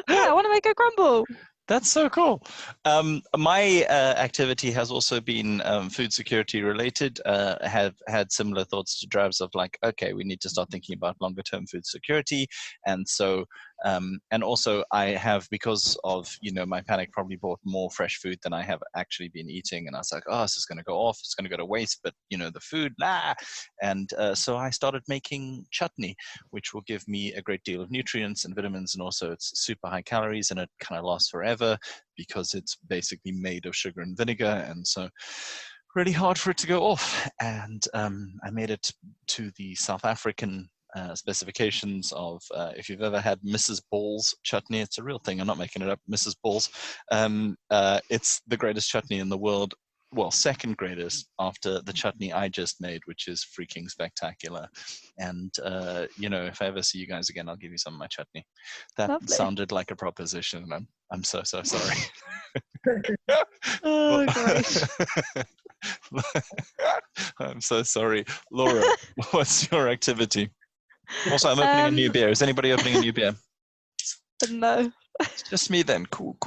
Yeah, I want to make a crumble. That's so cool. My activity has also been food security related. Have had similar thoughts to Drabs of okay, we need to start thinking about longer term food security. And so And also I have, because of, my panic, probably bought more fresh food than I have actually been eating. And I was like, oh, this is going to go off. It's going to go to waste. But, the food, nah. And so I started making chutney, which will give me a great deal of nutrients and vitamins. And also it's super high calories and it kind of lasts forever because it's basically made of sugar and vinegar. And so really hard for it to go off. And I made it to the South African specifications of, if you've ever had Mrs. Ball's chutney, it's a real thing, I'm not making it up, Mrs. Ball's. It's the greatest chutney in the world. Well, second greatest after the chutney I just made, which is freaking spectacular. And, if I ever see you guys again, I'll give you some of my chutney. That Lovely. sounded like a proposition. I'm so sorry. Oh, great. I'm so sorry. Laura, what's your activity? Also, I'm opening a new beer. Is anybody opening a new beer? No. It's just me then. Cool.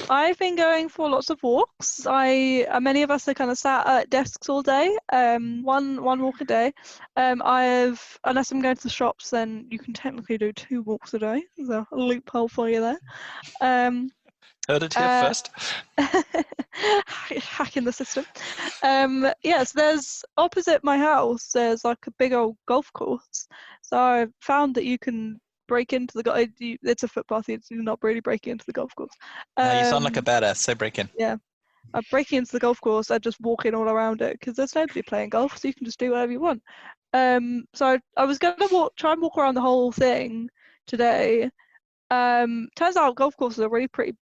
I've been going for lots of walks. Many of us are kind of sat at desks all day. One walk a day. Unless I'm going to the shops, then you can technically do 2 walks a day. There's a loophole for you there. Heard it here first. Hacking the system. Yes, there's opposite my house. There's like a big old golf course. So I found that you can break into the it's a footpath. You're not really breaking into the golf course. You sound like a badass. Say break in. Yeah, I'm breaking into the golf course. I'm just walking all around it because there's nobody playing golf, so you can just do whatever you want. So I was gonna try and walk around the whole thing today. Turns out golf courses are really pretty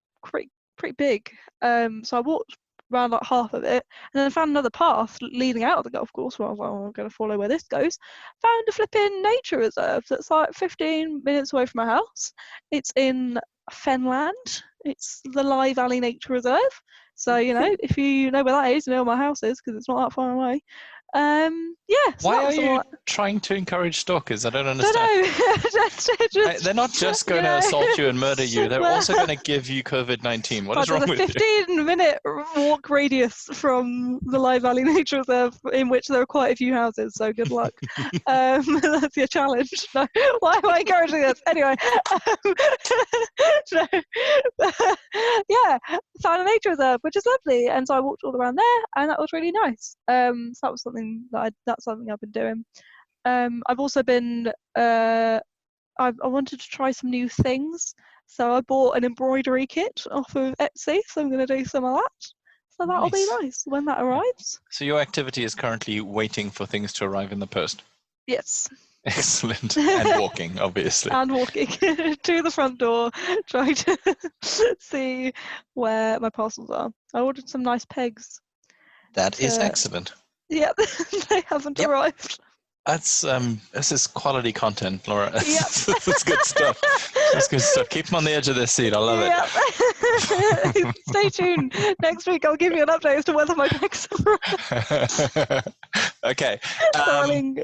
big. So I walked around like half of it, and then I found another path leading out of the golf course. Where I was like, I'm going to follow where this goes. Found a flipping nature reserve that's like 15 minutes away from my house. It's in Fenland. It's the Lau Valley Nature Reserve. So if you know where that is, you know where my house is because it's not that far away. So why are you trying to encourage stalkers? I don't understand. They're not just going to assault you and murder you. They're also going to give you COVID-19. What is wrong with you? There's a 15-minute walk radius from the Lau Valley Nature Reserve in which there are quite a few houses, so good luck. That's your challenge. No, why am I encouraging this? Anyway. Found a nature reserve, which is lovely. And so I walked all around there, and that was really nice. So that was something that's something I've been doing. I've also been I wanted to try some new things, so I bought an embroidery kit off of Etsy, so I'm going to do some of that. So that'll be nice when that arrives. So your activity is currently waiting for things to arrive in the post? Yes. Excellent. And walking, obviously. And walking to the front door, trying to see where my parcels are. I ordered some nice pegs. That is excellent. Yeah, they haven't arrived. That's this is quality content, Laura. Yep. That's good stuff. That's good stuff. Keep them on the edge of their seat. I love it. Stay tuned. Next week I'll give you an update as to whether my pegs arrived. Okay.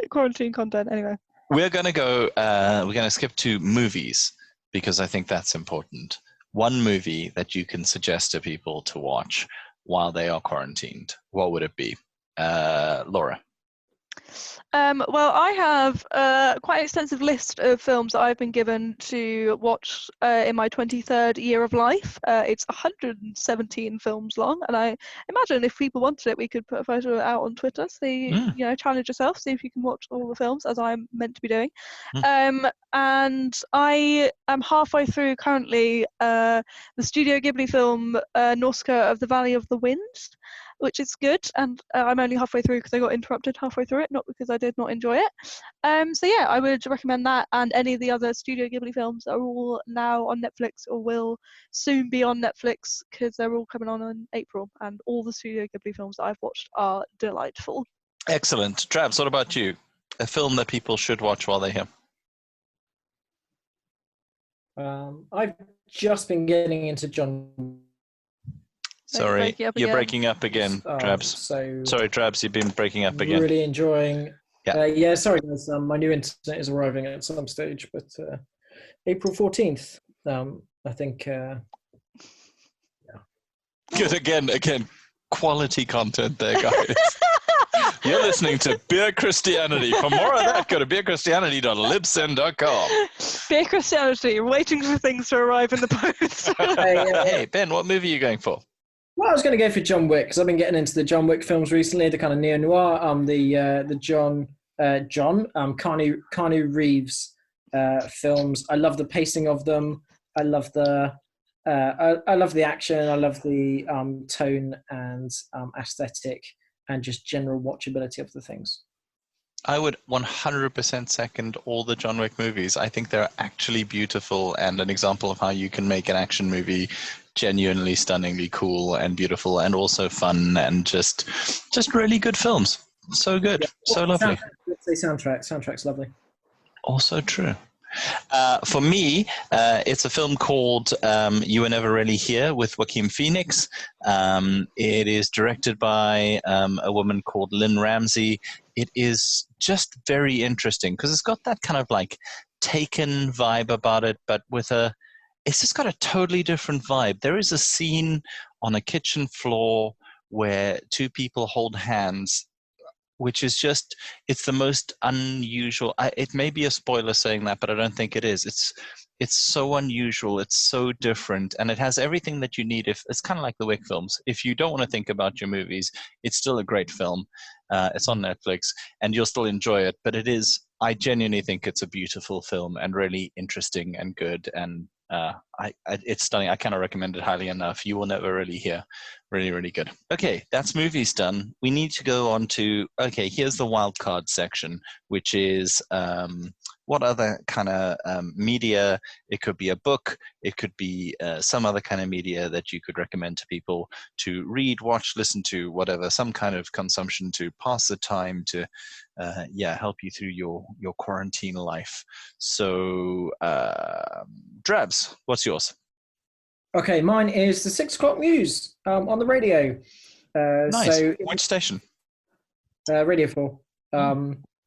Quarantine content anyway. We're gonna skip to movies because I think that's important. One movie that you can suggest to people to watch while they are quarantined, what would it be? Laura. Well, I have quite an extensive list of films that I've been given to watch in my 23rd year of life. It's 117 films long, and I imagine if people wanted it, we could put a photo out on Twitter. See, challenge yourself, see if you can watch all the films as I'm meant to be doing. And I am halfway through currently the Studio Ghibli film Nausicaa of the Valley of the Wind, which is good, and I'm only halfway through because I got interrupted halfway through it, not because I did not enjoy it. So yeah, I would recommend that and any of the other Studio Ghibli films that are all now on Netflix or will soon be on Netflix because they're all coming on in April, and all the Studio Ghibli films that I've watched are delightful. Excellent. Drabs, what about you? A film that people should watch while they're here? I've just been getting into John. Sorry, you're breaking up again, Drabs. Sorry, Drabs, you've been breaking up again. Really enjoying. Sorry guys, my new internet is arriving at some stage, but April 14th, I think. Good again. Quality content there, guys. You're listening to Beer Christianity. For more of that, go to beerchristianity.libsyn.com. Beer Christianity, waiting for things to arrive in the post. Hey, Ben, what movie are you going for? Well, I was going to go for John Wick because I've been getting into the John Wick films recently, the kind of neo-noir, the John Keanu Reeves films. I love the pacing of them. I love the action. I love the tone and aesthetic and just general watchability of the things. I would 100% second all the John Wick movies. I think they're actually beautiful and an example of how you can make an action movie genuinely stunningly cool and beautiful and also fun and just really good films. So good. So lovely. Soundtrack's lovely. Also true. For me, it's a film called You Were Never Really Here with Joaquin Phoenix. It is directed by a woman called Lynn Ramsey. It is just very interesting because it's got that kind of like Taken vibe about it, but it's just got a totally different vibe. There is a scene on a kitchen floor where two people hold hands, which is just, it's the most unusual. It may be a spoiler saying that, but I don't think it is. It's so unusual. It's so different. And it has everything that you need. It's kind of like the Wick films. If you don't want to think about your movies, it's still a great film. It's on Netflix and you'll still enjoy it. But I genuinely think it's a beautiful film and really interesting and good. And it's stunning. I cannot recommend it highly enough. You Will Never Really Hear. Really, really good. Okay, that's movies done. We need to go on to, here's the wild card section, which is what other kind of media. It could be a book. It could be some other kind of media that you could recommend to people to read, watch, listen to, whatever, some kind of consumption to pass the time to, help you through your quarantine life. So, Drabs, what's yours? Okay, mine is the 6 o'clock news on the radio. Nice. So which station? Radio 4.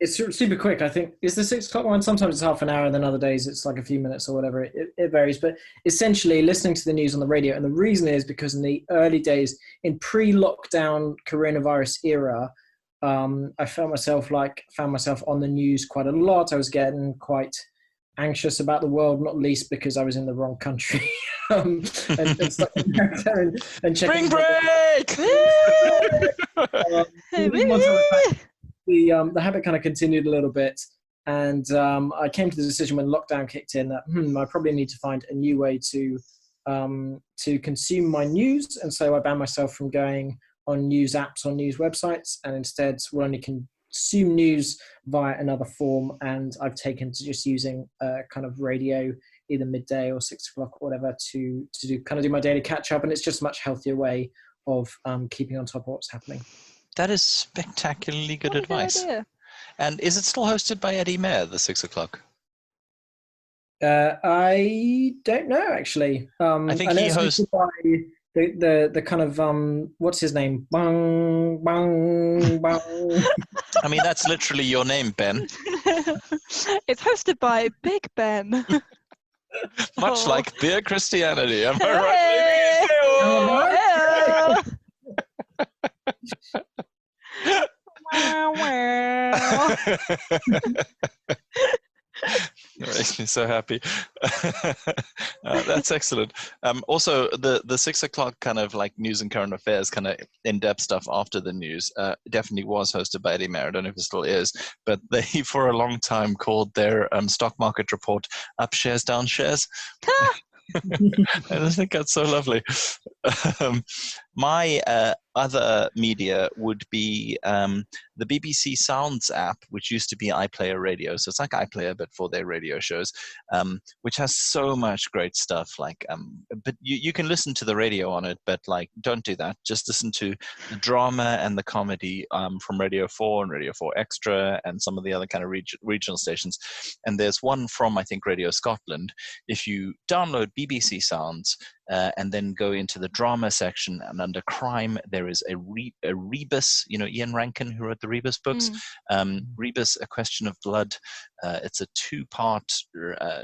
It's super quick. I think is the 6 o'clock one. Sometimes it's half an hour, and then other days it's like a few minutes or whatever. It varies, but essentially listening to the news on the radio. And the reason is because in the early days, in pre-lockdown coronavirus era, I found myself on the news quite a lot. I was getting quite anxious about the world, not least because I was in the wrong country. and stuck in America and checking. Spring break! The habit kind of continued a little bit, and I came to the decision when lockdown kicked in that I probably need to find a new way to consume my news, and so I banned myself from going on news apps or news websites, and instead will only consume news via another form. And I've taken to just using kind of radio, either midday or 6 o'clock or whatever, to do my daily catch up, and it's just a much healthier way of keeping on top of what's happening. That is spectacularly good advice. Good idea. And is it still hosted by Eddie Mayer, the 6 o'clock? I don't know, actually. I think he hosts by the kind of what's his name? Bang bang bang. I mean, that's literally your name, Ben. It's hosted by Big Ben. Much like Beer Christianity. Am I right? It makes me so happy. That's excellent. Also, the 6 o'clock kind of like news and current affairs kind of in-depth stuff after the news definitely was hosted by Eddie Mayer. I don't know if it still is, but they for a long time called their stock market report Up Shares, Down Shares. I just think that's so lovely. My other media would be the BBC Sounds app, which used to be iPlayer Radio. So it's like iPlayer, but for their radio shows, which has so much great stuff. Like, but you can listen to the radio on it, but like, don't do that. Just listen to the drama and the comedy from Radio 4 and Radio 4 Extra and some of the other kind of regional stations. And there's one from, I think, Radio Scotland. If you download BBC Sounds, and then go into the drama section. And under crime, there is a Rebus, Ian Rankin, who wrote the Rebus books. Rebus, A Question of Blood. It's a 2-part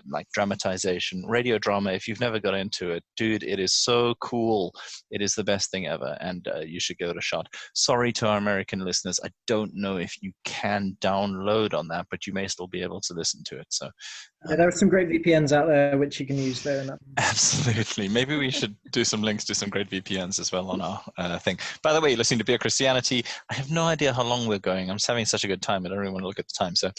like dramatization, radio drama. If you've never got into it, dude, it is so cool. It is the best thing ever, and you should give it a shot. Sorry to our American listeners, I don't know if you can download on that, but you may still be able to listen to it. So yeah, there are some great VPNs out there which you can use there. Absolutely. Maybe we should do some links to some great VPNs as well on our thing. By the way, listening to Beer Christianity, I have no idea how long we're going. I'm just having such a good time. I don't really want to look at the time. So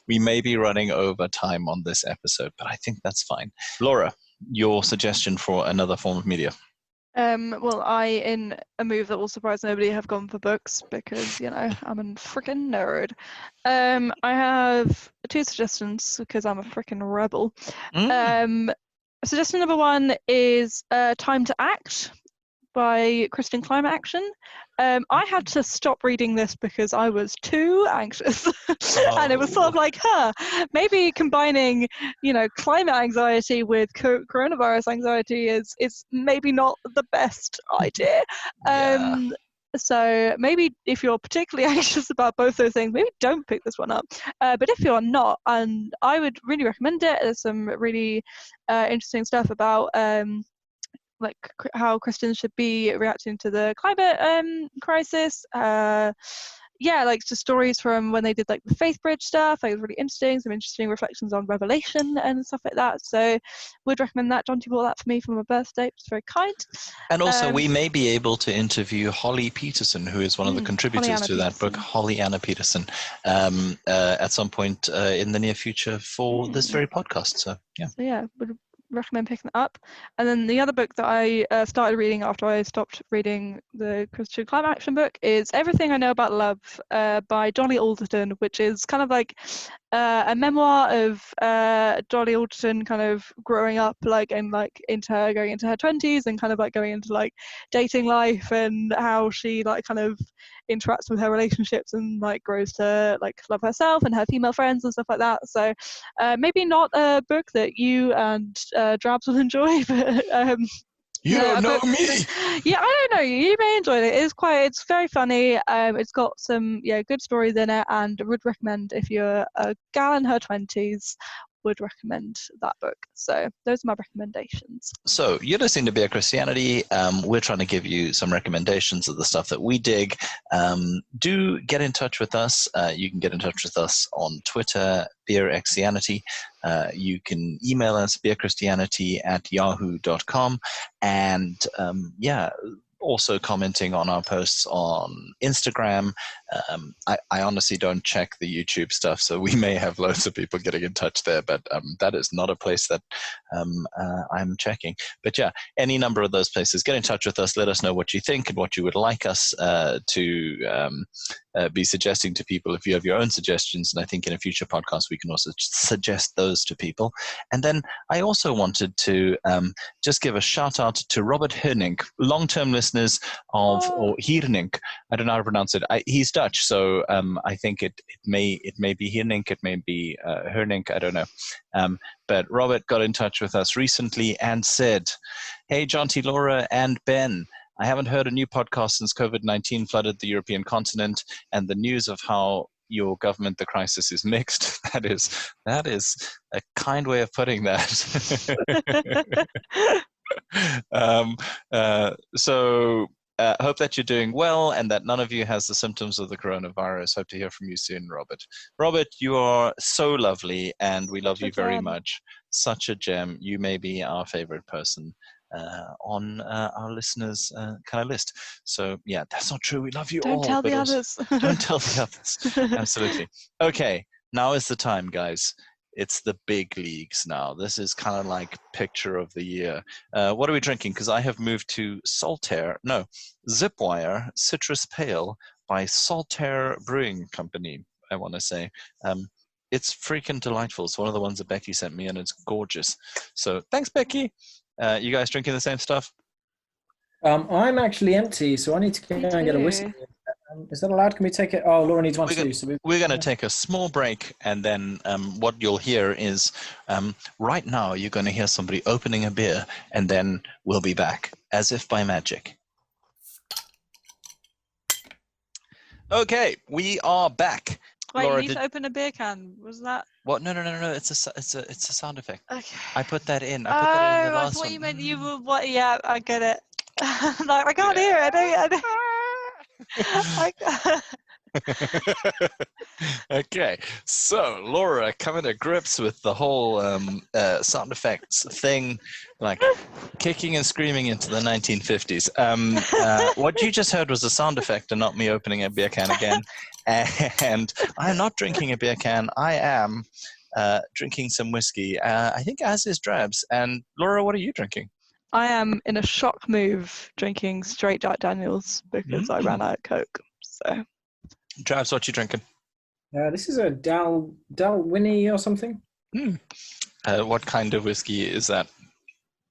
we may be running over time on this episode, but I think that's fine. Laura, your suggestion for another form of media? Well, in a move that will surprise nobody, have gone for books because, I'm a freaking nerd. I have 2 suggestions because I'm a freaking rebel. Suggestion number 1 is Time to Act by Christian Climate Action. I had to stop reading this because I was too anxious. And it was sort of like, maybe combining, climate anxiety with coronavirus anxiety is maybe not the best idea. So maybe if you're particularly anxious about both those things, maybe don't pick this one up. But if you're not, and I would really recommend it. There's some really interesting stuff about like how Christians should be reacting to the climate crisis. Like just stories from when they did like the Faith Bridge stuff. Like it was really interesting. Some interesting reflections on Revelation and stuff like that. So would recommend that. Jonty bought that for me for my birthday, which is very kind. And also we may be able to interview Holly Peterson, who is one of the contributors to that book, Holly Anna Peterson, at some point in the near future for this very podcast. So would recommend picking it up. And then the other book that I started reading after I stopped reading the Christian Climate Action book is Everything I Know About Love by Dolly Alderton, which is kind of like a memoir of Dolly Alderton kind of growing up like going into her 20s and kind of like going into like dating life and how she like kind of interacts with her relationships and like grows to like love herself and her female friends and stuff like that. So maybe not a book that you and Drabs will enjoy, but you don't know me. Yeah, I don't know you. You may enjoy it. It's very funny. It's got some good stories in it, and would recommend if you're a gal in her 20s. Would recommend that book. So those are my recommendations. So you're listening to Beer Christianity. We're trying to give you some recommendations of the stuff that we dig. Do get in touch with us. You can get in touch with us on Twitter, BeerXianity. You can email us beerchristianity@yahoo.com. And also commenting on our posts on Instagram. I honestly don't check the YouTube stuff, so we may have loads of people getting in touch there, but that is not a place that I'm checking. But any number of those places, get in touch with us, let us know what you think and what you would like us to be suggesting to people. If you have your own suggestions, and I think in a future podcast we can also suggest those to people. And then I also wanted to just give a shout out to Robert Hernink, long-term listeners or Hernink, I don't know how to pronounce it. He's Dutch, so I think it may be Hernink, it may be Hernink, I don't know. But Robert got in touch with us recently and said, "Hey, Jonty, Laura, and Ben, I haven't heard a new podcast since COVID-19 flooded the European continent, and the news of how your government, the crisis, is mixed." That is a kind way of putting that. Hope that you're doing well and that none of you has the symptoms of the coronavirus. Hope to hear from you soon, Robert. Robert, you are so lovely, and we love you very much. Such a gem. You may be our favorite person on our listeners' kind of list. So that's not true. We love you all. Don't tell the others. Don't tell the others. Absolutely. Okay, now is the time, guys. It's the big leagues now. This is kind of like picture of the year. What are we drinking? Because I have moved to Zipwire Citrus Pale by Saltaire Brewing Company, I want to say. It's freaking delightful. It's one of the ones that Becky sent me, and it's gorgeous. So thanks, Becky. You guys drinking the same stuff? I'm actually empty, so I need to go and get a whiskey. Is that allowed? Can we take it? Oh, Laura needs one too. So we're going to take a small break, and then what you'll hear is right now you're going to hear somebody opening a beer, and then we'll be back, as if by magic. Okay, we are back. Wait, Laura, you need to open a beer can. Was that? What? No. It's a sound effect. Okay. I put that in. I put that in the last I thought one. you meant you were what? Yeah, I get it. Like, I can't hear it. Okay, so Laura coming to grips with the whole sound effects thing, like kicking and screaming into the 1950s. What you just heard was a sound effect and not me opening a beer can again. And I'm not drinking a beer can. I am drinking some whiskey. I think as is Drabs. And Laura, what are you drinking? I am in a shock move drinking straight Jack Daniels because I ran out of Coke. So, Drabs, what you drinking? This is a Dalwhinnie or something. What kind of whiskey is that?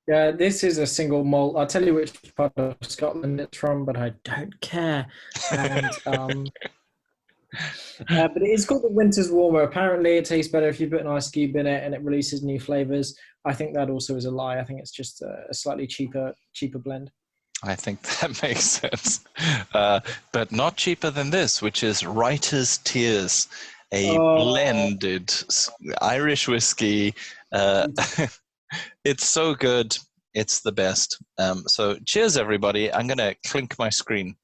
Yeah, this is a single malt. I'll tell you which part of Scotland it's from, but I don't care. And, but it is called the Winter's Warmer. Apparently, it tastes better if you put an ice cube in it, and it releases new flavors. I think that also is a lie. I think it's just a slightly cheaper blend. I think that makes sense. But not cheaper than this, which is Writer's Tears, a blended Irish whiskey. It's so good. It's the best. So cheers, everybody. I'm going to clink my screen.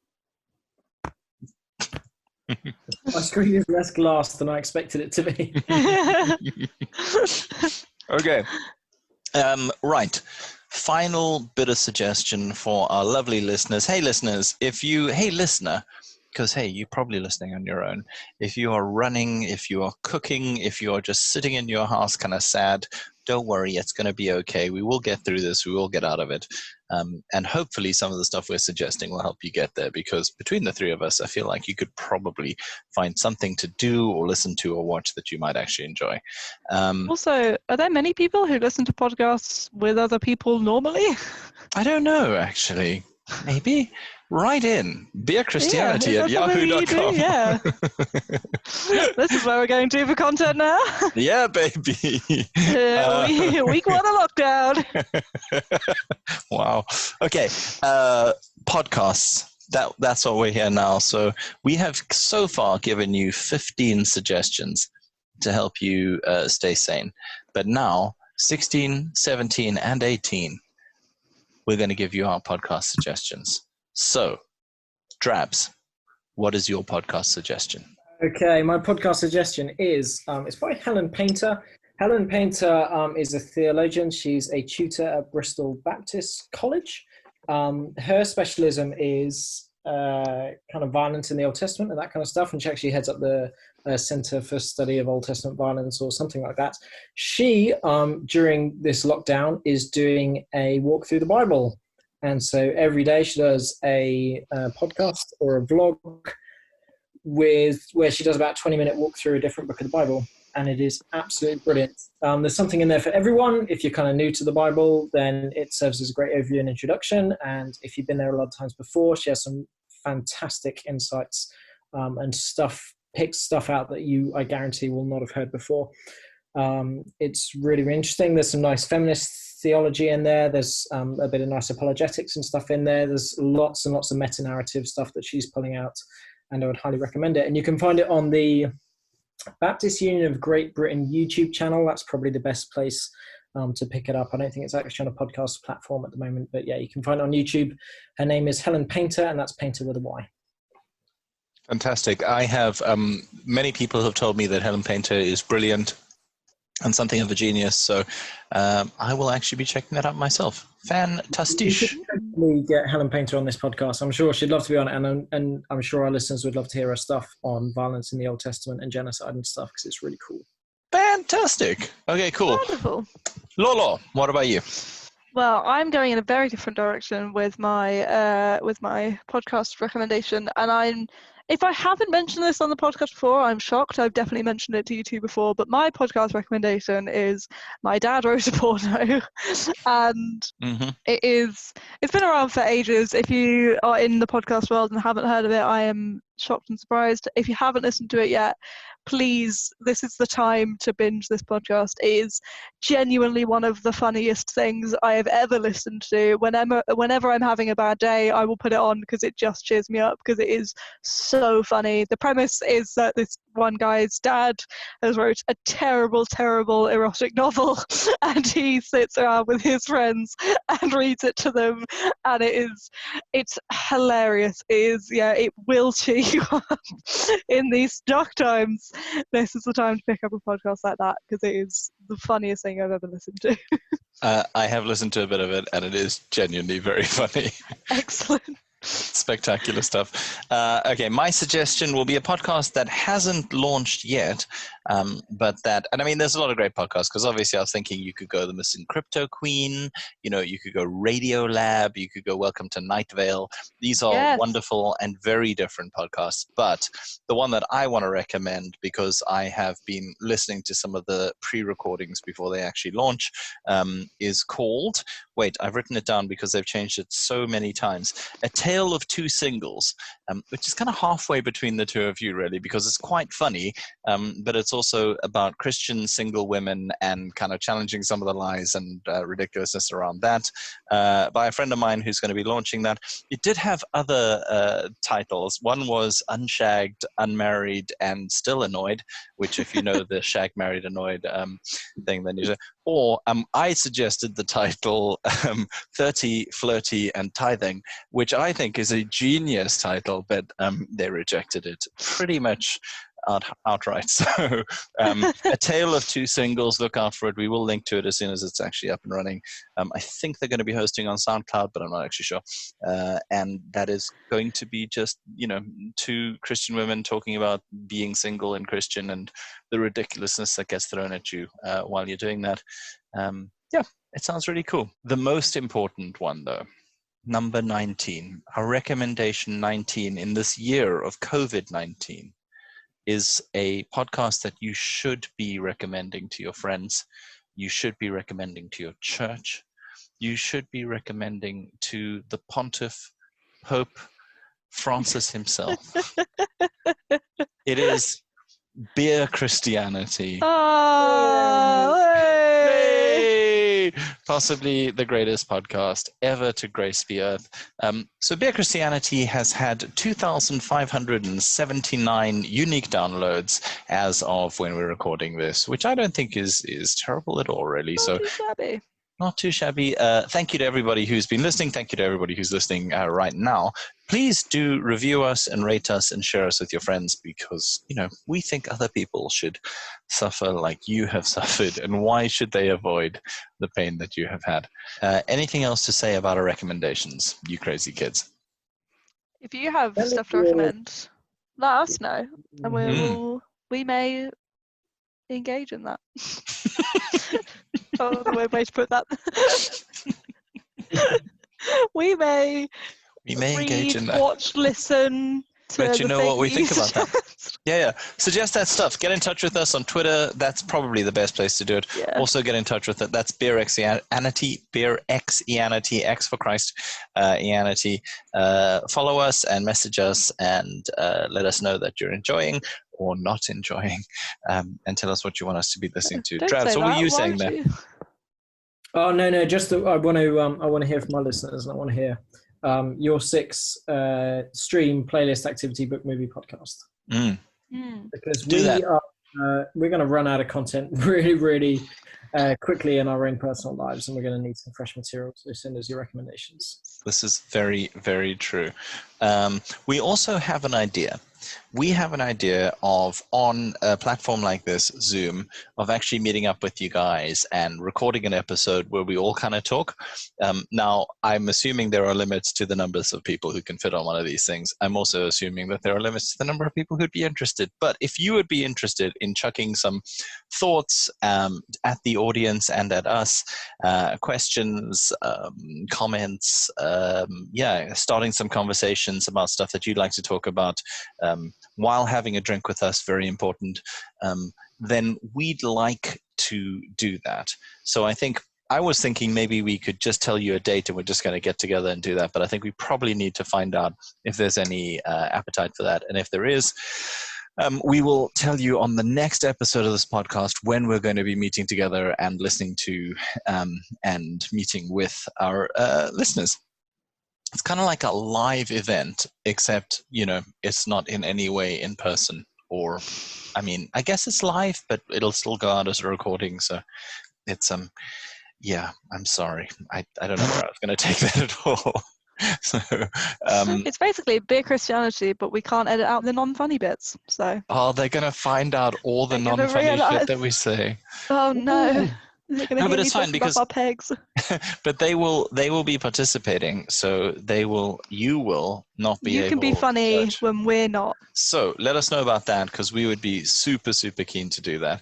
My screen is less glass than I expected it to be. Okay. Right. Final bit of suggestion for our lovely listeners. Hey, listeners, listener, because, hey, you're probably listening on your own. If you are running, if you are cooking, if you are just sitting in your house kind of sad, don't worry, it's going to be okay. We will get through this. We will get out of it. And hopefully some of the stuff we're suggesting will help you get there, because between the three of us, I feel like you could probably find something to do or listen to or watch that you might actually enjoy. Also, are there many people who listen to podcasts with other people normally? I don't know, actually. Maybe. Write in beerchristianity@yahoo.com. Yeah. This is where we're going to for content now. Yeah, baby. Week 1 of lockdown. Wow. Okay. Podcasts. That's what we're here now. So we have so far given you 15 suggestions to help you stay sane. But now, 16, 17, and 18, we're going to give you our podcast suggestions. So, Drabs, what is your podcast suggestion? Okay, my podcast suggestion is, it's by Helen Painter. Helen Painter is a theologian. She's a tutor at Bristol Baptist College. Her specialism is kind of violence in the Old Testament and that kind of stuff, and she actually heads up the Center for Study of Old Testament Violence or something like that. She, during this lockdown, is doing a walk through the Bible. And so every day she does a podcast or a vlog where she does about a 20-minute walk through a different book of the Bible. And it is absolutely brilliant. There's something in there for everyone. If you're kind of new to the Bible, then it serves as a great overview and introduction. And if you've been there a lot of times before, she has some fantastic insights and picks stuff out that I guarantee will not have heard before. It's really, really interesting. There's some nice feminist theology in there. There's a bit of nice apologetics and stuff in there. There's lots and lots of meta-narrative stuff that she's pulling out, and I would highly recommend it. And you can find it on the Baptist Union of Great Britain YouTube channel. That's probably the best place to pick it up. I don't think it's actually on a podcast platform at the moment, but yeah, you can find it on YouTube. Her name is Helen Painter, and that's Painter with a Y. Fantastic. I have many people have told me that Helen Painter is brilliant and something of a genius, so I will actually be checking that out myself. Fantastic. We should definitely get Helen Painter on this podcast. I'm sure she'd love to be on it, and I'm sure our listeners would love to hear her stuff on violence in the Old Testament and genocide and stuff, because it's really cool. Fantastic. Okay, cool. Wonderful. Lolo, what about you? Well, I'm going in a very different direction with my podcast recommendation, and if I haven't mentioned this on the podcast before, I'm shocked. I've definitely mentioned it to you two before, but my podcast recommendation is My Dad Wrote a Porno, and it's been around for ages. If you are in the podcast world and haven't heard of it, I am Shocked and Surprised. If you haven't listened to it yet, please, this is the time to binge this podcast. It is genuinely one of the funniest things I have ever listened to. Whenever I'm having a bad day, I will put it on because it just cheers me up, because it is so funny. The premise is that this one guy's dad has wrote a terrible, terrible erotic novel, and he sits around with his friends and reads it to them, and it's hilarious. It will cheer you up in these dark times. This is the time to pick up a podcast like that, because it is the funniest thing I've ever listened to. I have listened to a bit of it, and it is genuinely very funny. Excellent. Spectacular stuff. Okay, my suggestion will be a podcast that hasn't launched yet, but that, and I mean, there's a lot of great podcasts, because obviously I was thinking you could go The Missing Crypto Queen, you could go Radio Lab, you could go Welcome to Night Vale. These are wonderful and very different podcasts, but the one that I want to recommend, because I have been listening to some of the pre-recordings before they actually launch, is called, wait, I've written it down because they've changed it so many times, A Tale of Two Singles, which is kind of halfway between the two of you, really, because it's quite funny, but it's also about Christian single women and kind of challenging some of the lies and ridiculousness around that, by a friend of mine who's going to be launching that. It did have other titles. One was Unshagged, Unmarried, and Still Annoyed, which, if you know the shagged, married, annoyed thing, then you say. Or I suggested the title 30, Flirty, and Tithing, which I think is a genius title, but they rejected it pretty much outright. So A Tale of Two Singles, look out for it. We will link to it as soon as it's actually up and running. I think they're going to be hosting on SoundCloud, but I'm not actually sure. And that is going to be just, two Christian women talking about being single and Christian and the ridiculousness that gets thrown at you while you're doing that. It sounds really cool. The most important one, though, number 19, our recommendation 19 in this year of COVID-19, is a podcast that you should be recommending to your friends. You should be recommending to your church. You should be recommending to the Pontiff, Pope Francis himself. It is Beer Christianity. Possibly the greatest podcast ever to grace the earth. So Beer Christianity has had 2,579 unique downloads as of when we're recording this, which I don't think is terrible at all, really. Not too shabby. Not too shabby. Thank you to everybody who's been listening. Thank you to everybody who's listening right now. Please do review us and rate us and share us with your friends, because, we think other people should suffer like you have suffered, and why should they avoid the pain that you have had? Anything else to say about our recommendations, you crazy kids? If you have stuff to recommend, let us know, and we may engage in that. Oh, the weird way to put that. We may engage in that. Watch, listen. Let you know what we think about that. Yeah. Suggest that stuff. Get in touch with us on Twitter. That's probably the best place to do it. Yeah. Also get in touch with it. That's BeerXianity, BeerXianity, X for Christ, Ianity. Follow us and message us and let us know that you're enjoying or not enjoying, and tell us what you want us to be listening to. Drabs, what were you saying there? Oh no, just that I want to hear from our listeners, and I want to hear your 6 stream playlist activity book movie podcast. Because we're going to run out of content really, really quickly in our own personal lives, and we're going to need some fresh material to send as your recommendations. This is very, very true. We also have an idea. We have an idea of, on a platform like this, Zoom, of actually meeting up with you guys and recording an episode where we all kind of talk. Now, I'm assuming there are limits to the numbers of people who can fit on one of these things. I'm also assuming that there are limits to the number of people who'd be interested. But if you would be interested in chucking some thoughts at the audience and at us, questions, comments, starting some conversations about stuff that you'd like to talk about, while having a drink with us, very important, then we'd like to do that. So I think I was thinking maybe we could just tell you a date and we're just going to get together and do that. But I think we probably need to find out if there's any appetite for that. And if there is, we will tell you on the next episode of this podcast when we're going to be meeting together and listening to and meeting with our listeners. It's kind of like a live event, except, it's not in any way in person. Or, I mean, I guess it's live, but it'll still go out as a recording. So it's, yeah, I'm sorry. I don't know where I was going to take that at all. So, it's basically Beer Christianity, but we can't edit out the non-funny bits. So. Oh, they're going to find out all the non-funny shit that we say. Oh, no. They're going to hear me talking about our pegs. But they will be participating, so you will not be able to. You can be funny when we're not. So let us know about that, because we would be super, super keen to do that.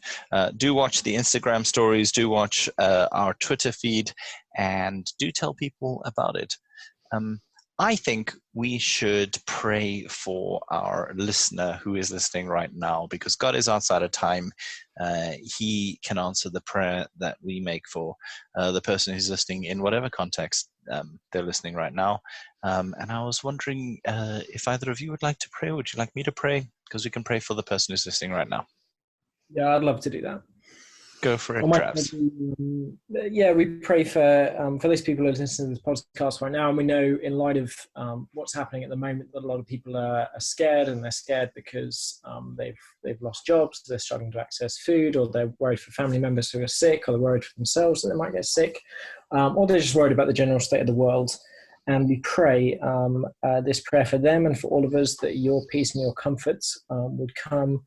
Do watch the Instagram stories, do watch our Twitter feed, and do tell people about it. I think we should pray for our listener who is listening right now, because God is outside of time. He can answer the prayer that we make for the person who's listening in whatever context they're listening right now. And I was wondering if either of you would like to pray. Would you like me to pray? Because we can pray for the person who's listening right now. Yeah, I'd love to do that. Go for it, Drabs. Yeah, we pray for those people who are listening to this podcast right now, and we know in light of what's happening at the moment that a lot of people are scared, and they're scared because they've lost jobs, they're struggling to access food, or they're worried for family members who are sick, or they're worried for themselves that they might get sick, or they're just worried about the general state of the world. And we pray this prayer for them and for all of us, that your peace and your comfort would come,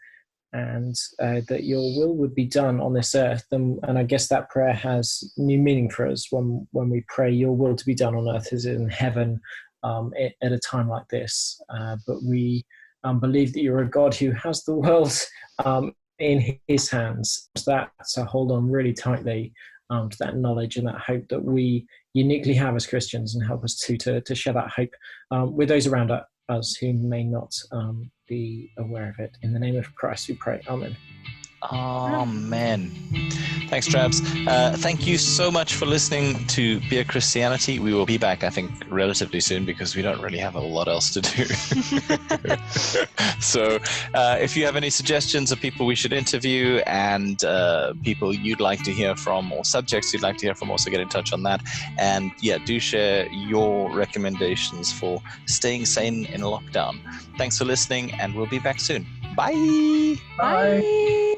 and that your will would be done on this earth. And I guess that prayer has new meaning for us when we pray your will to be done on earth as in heaven at a time like this. But we believe that you're a God who has the world in his hands. So hold on really tightly to that knowledge and that hope that we uniquely have as Christians, and help us to share that hope with those around us who may not be aware of it. In the name of Christ we pray. Amen. Amen. Thanks, Drabs. Thank you so much for listening to Beer Christianity. We will be back, I think, relatively soon, because we don't really have a lot else to do. So if you have any suggestions of people we should interview, and people you'd like to hear from, or subjects you'd like to hear from, also get in touch on that. And yeah, do share your recommendations for staying sane in lockdown. Thanks for listening, and we'll be back soon. Bye. Bye.